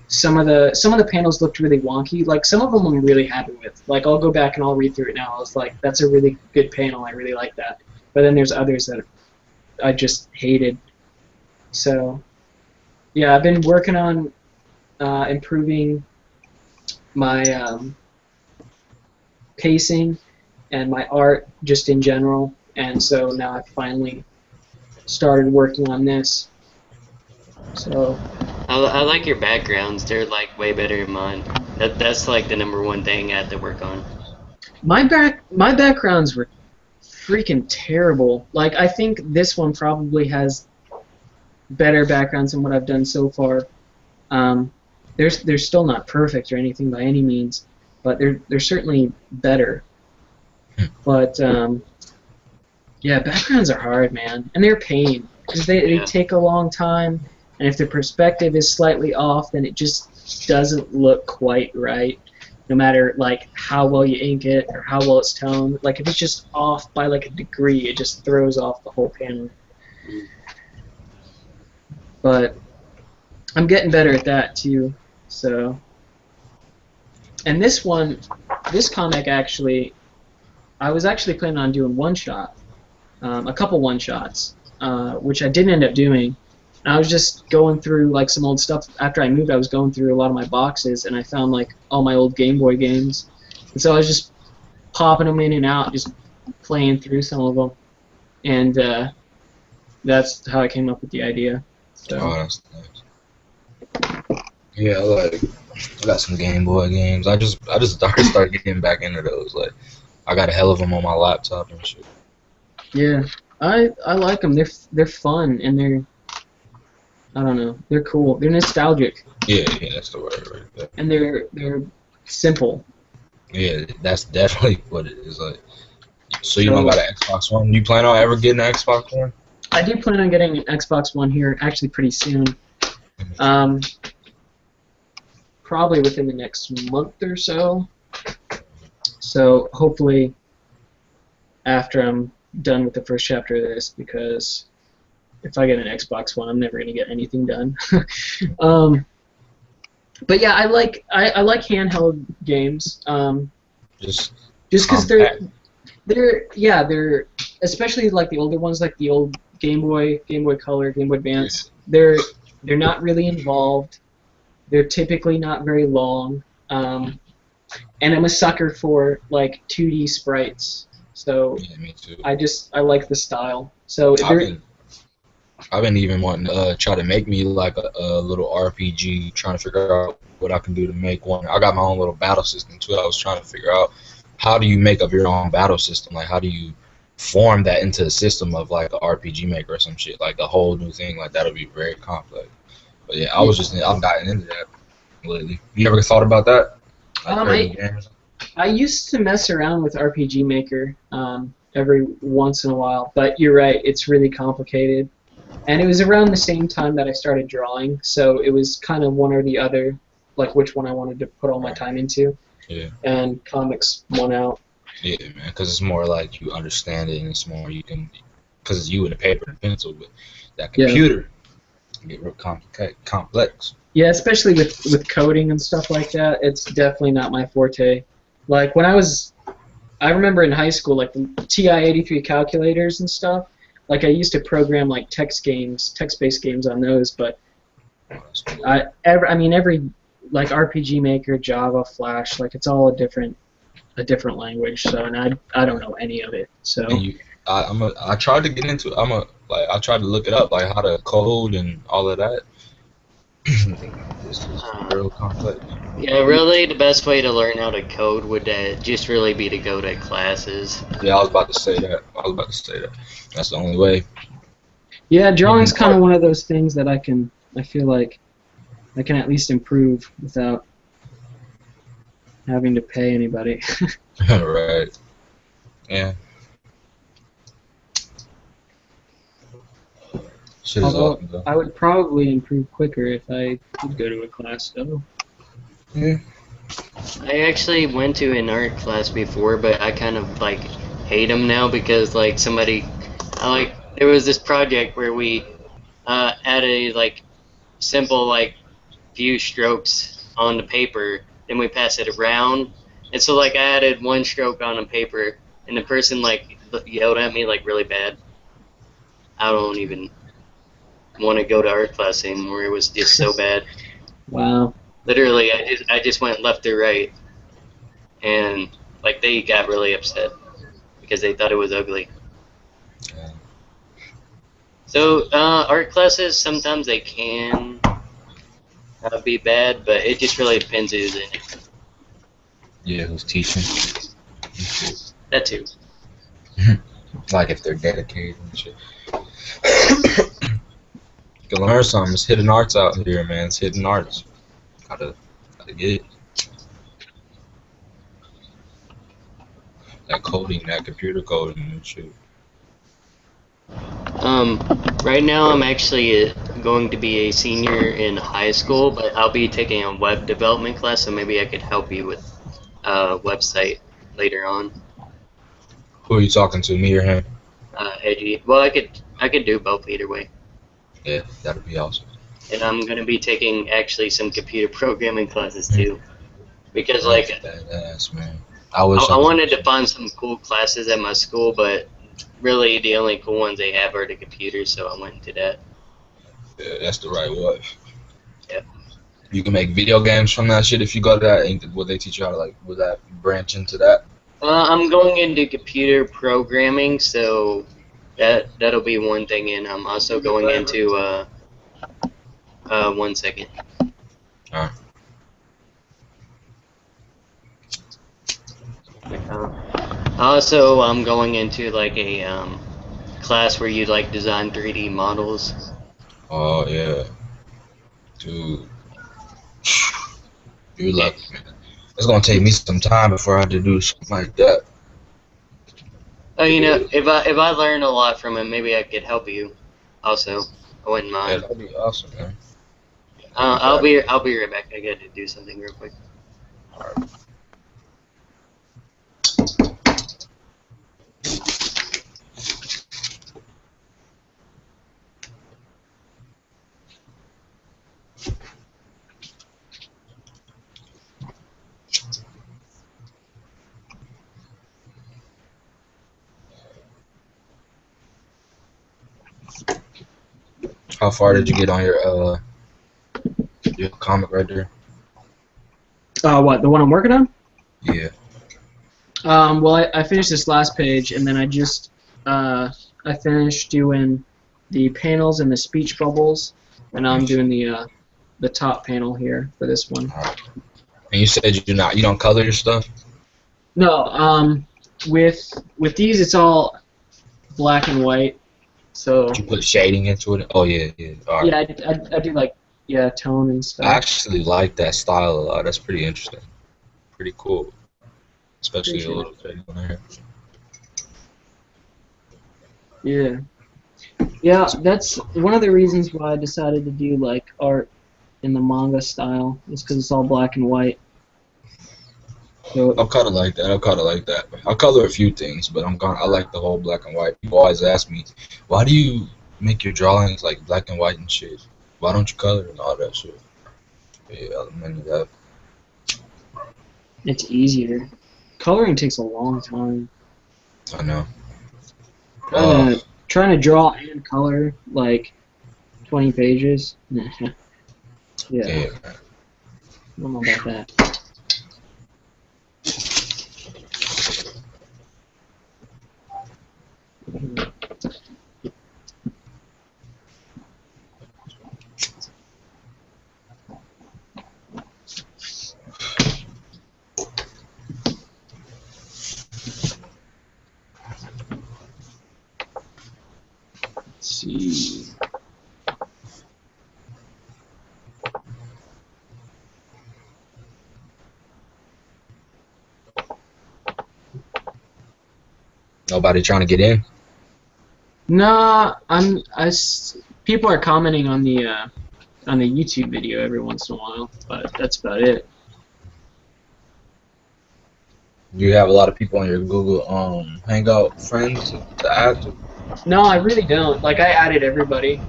some of the panels looked really wonky. Some of them I'm really happy with. I'll go back and I'll read through it now. I was like, that's a really good panel. I really like that. But then there's others that I just hated. So yeah, I've been working on improving my pacing and my art just in general, and so now I've finally started working on this. So
I like your backgrounds. They're way better than mine. That's the #1 thing I had to work on.
my backgrounds were freaking terrible. I think this one probably has better backgrounds than what I've done so far. They're still not perfect or anything by any means, but they're certainly better. But yeah, backgrounds are hard, man, and they're a pain because they take a long time, and if the perspective is slightly off, then it just doesn't look quite right. No matter how well you ink it or how well it's toned, if it's just off by a degree, it just throws off the whole panel. But I'm getting better at that too. So, and this comic actually, I was actually planning on doing one-shot, a couple one-shots, which I didn't end up doing. And I was just going through some old stuff. After I moved, I was going through a lot of my boxes, and I found all my old Game Boy games. And so I was just popping them in and out, just playing through some of them. And that's how I came up with the idea. So.
Oh, that's nice. Yeah, I got some Game Boy games. I just started getting back into those. I got a hell of them on my laptop and shit.
Yeah, I like them. They're fun, and I don't know, they're cool. They're nostalgic.
Yeah, that's the word right there.
And they're simple.
Yeah, that's definitely what it is. So you don't got an Xbox One? You plan on ever getting an Xbox One?
I do plan on getting an Xbox One here actually pretty soon. Probably within the next month or so. So hopefully after I'm done with the first chapter of this, because if I get an Xbox One, I'm never going to get anything done. But yeah, I like handheld games. Just because they're especially the older ones, the old Game Boy Color, Game Boy Advance. They're not really involved. They're typically not very long. And I'm a sucker for 2D sprites. So
yeah, me too.
I like the style. So
I've been even wanting to try to make me a little RPG, trying to figure out what I can do to make one. I got my own little battle system too. I was trying to figure out how do you make up your own battle system? How do you form that into a system of an RPG maker or some shit, a whole new thing. That'll be very complex. But yeah, I've gotten into that lately. You ever thought about that?
I used to mess around with RPG Maker every once in a while, but you're right, it's really complicated. And it was around the same time that I started drawing, so it was kind of one or the other, which one I wanted to put all my time into.
Yeah.
And comics won out.
Yeah, man, because it's more like you understand it, and it's more you can, because it's you and the paper and pencil, but that
Yeah.
computer can get real complex.
Yeah, especially with coding and stuff like that, it's definitely not my forte. Like I remember in high school, like the TI-83 calculators and stuff. Like I used to program like text-based games on those, but
Oh, that's cool.
every like RPG Maker, Java, Flash, like it's all a different language. So, and I don't know any of it. So
And I tried to get into, I tried to look it up, like how to code and all of that. It's just real complex.
Yeah, really, the best way to learn how to code would just really be to go to classes.
Yeah, I was about to say that. That's the only way.
yeah, drawing's kind of one of those things that I feel like I can at least improve without having to pay anybody.
Right. Yeah. Shit is
Although
awesome though.
I would probably improve quicker if I did go to a class, though.
Yeah.
I actually went to an art class before, but I kind of like hate them now because like there was this project where we added like simple like few strokes on the paper, then we pass it around, and so like I added one stroke on the paper, and the person like yelled at me like really bad. I don't even want to go to art class anymore. It was just so bad.
Wow.
Literally, I just went left to right, and like they got really upset because they thought it was ugly.
Yeah.
So art classes sometimes they can be bad, but it just really depends who's in it.
Yeah, who's teaching?
That too.
Like if they're dedicated and shit. You can learn something. It's hidden arts out here, man. It's hidden arts. Gotta get it. That coding, that computer coding and shit.
Right now I'm actually going to be a senior in high school, but I'll be taking a web development class, so maybe I could help you with a website later on.
Who are you talking to, me or him?
Edgy. Well, I could do both either way.
Yeah, that'd be awesome.
And I'm gonna be taking actually some computer programming classes too, because like
That's badass, man. I wish
I
I was.
wanted to find some cool classes at my school, but really the only cool ones they have are the computers, so I went into that.
Yeah, that's the right way.
Yep.
You can make video games from that shit if you go to that. Ain't will they teach you how to like? Will that branch into that?
I'm going into computer programming, so that'll be one thing, and I'm also going into 1 second.
Alright.
Also, I'm going into like a class where you like design 3D models.
Oh yeah, dude. You lucky, man. It's gonna take me some time before I have to do something like that.
Oh, you know, if I learn a lot from it, maybe I could help you. Also, I wouldn't
Yeah,
mind.
that'd be awesome, man.
I'll be right back. I got to do something real quick.
How far did you get on your comic right there?
What, the one I'm working on?
Yeah.
Well, I finished this last page, and then I finished doing the panels and the speech bubbles, and now I'm doing the top panel here for this one.
And you said you don't color your stuff?
No, with these it's all black and white. So
You put shading into it? Oh yeah, yeah. All right.
yeah, I do like tone and stuff.
I actually like that style a lot. That's pretty interesting. Pretty cool. Especially a little shading on there.
Yeah. Yeah, that's one of the reasons why I decided to do like art in the manga style, is because it's all black and white. So
I'm kind of like that. I'm kind of like that. I'll color a few things, but I like the whole black and white. People always ask me, why do you make your drawings like black and white and shit? Why don't you color and all that shit? Yeah, many of that.
it's easier. Coloring takes a long time.
I know.
Trying to draw and color like 20 pages. Yeah,
Yeah.
I don't know about that. Let's see.
Nobody trying to get in.
Nah, people are commenting on the YouTube video every once in a while, but that's about it.
You have a lot of people on your Google Hangout friends to add to.
No, I really don't. Like I added everybody,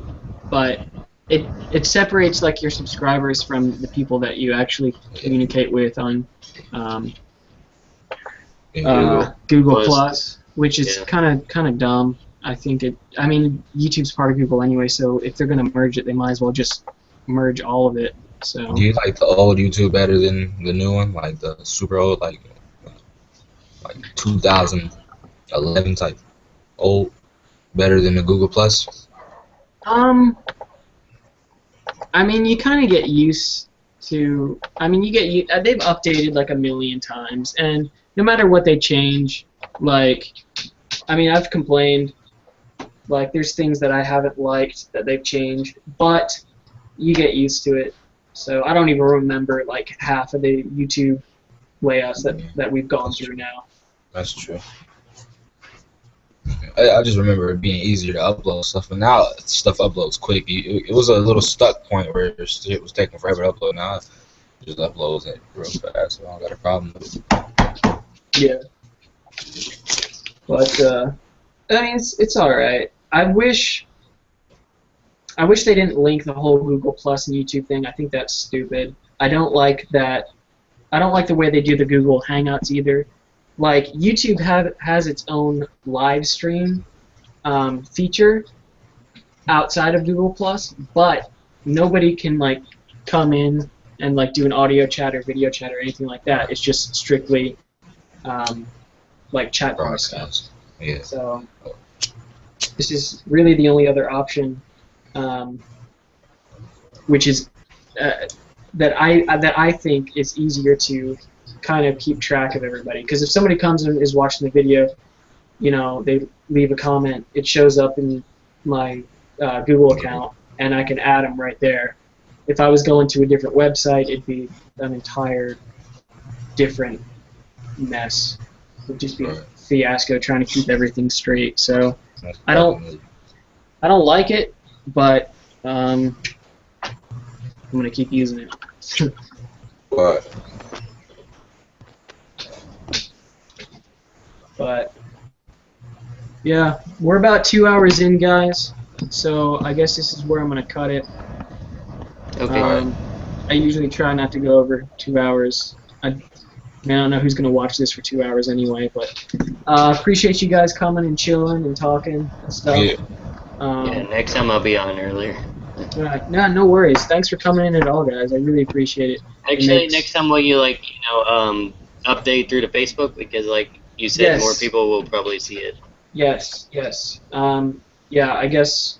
but it separates like your subscribers from the people that you actually communicate with on Google Plus, which is kind of dumb. I think I mean, YouTube's part of Google anyway, so if they're gonna merge it, they might as well just merge all of it. So.
Do you like the old YouTube better than the new one, like the super old, like 2011 type old, better than the Google Plus?
I mean, you kind of get used to. I mean, they've updated like a million times, and no matter what they change, like, I mean, I've complained. Like, there's things that I haven't liked that they've changed, but you get used to it. So I don't even remember like half of the YouTube layouts that we've gone through now.
That's true. I just remember it being easier to upload stuff, and now stuff uploads quick. It was a little stuck point where it was taking forever to upload. Now it just uploads it real fast, so I don't got a problem with it.
Yeah. But I mean, it's all right. I wish they didn't link the whole Google Plus and YouTube thing. I think that's stupid. I don't like that. I don't like the way they do the Google Hangouts either. Like, YouTube has its own live stream feature outside of Google Plus, but nobody can like come in and like do an audio chat or video chat or anything like that. It's just strictly like chat bar stuff.
Yeah.
So this is really the only other option, which is that I think is easier to kind of keep track of everybody. Because if somebody comes and is watching the video, you know, they leave a comment, it shows up in my Google account, and I can add them right there. If I was going to a different website, it'd be an entire different mess. It'd just be a fiasco trying to keep everything straight. So I don't like it, but I'm gonna keep using it. But yeah, we're about 2 hours in, guys. So I guess this is where I'm gonna cut it.
Okay.
I usually try not to go over 2 hours. I don't know who's gonna watch this for 2 hours anyway, but appreciate you guys coming and chilling and talking and stuff.
Yeah.
Yeah, next time I'll be on earlier.
No worries. Thanks for coming in at all, guys. I really appreciate it.
Actually, next time will you update through the Facebook, because like you said, more people will probably see it.
Yes. Yeah, I guess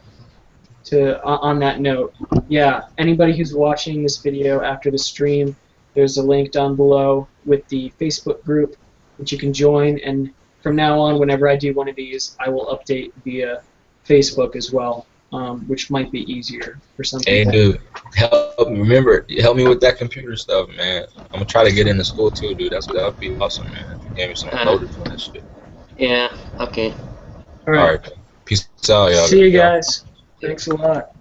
on that note, yeah, anybody who's watching this video after the stream, there's a link down below with the Facebook group that you can join, and from now on, whenever I do one of these, I will update via Facebook as well, which might be easier for some people.
Hey, dude, help me with that computer stuff, man. I'm gonna try to get into school too, dude. That would be awesome, man. If you gave me some coders on that shit.
Yeah. Okay.
All right.
Peace out, y'all.
See you guys. Thanks a lot.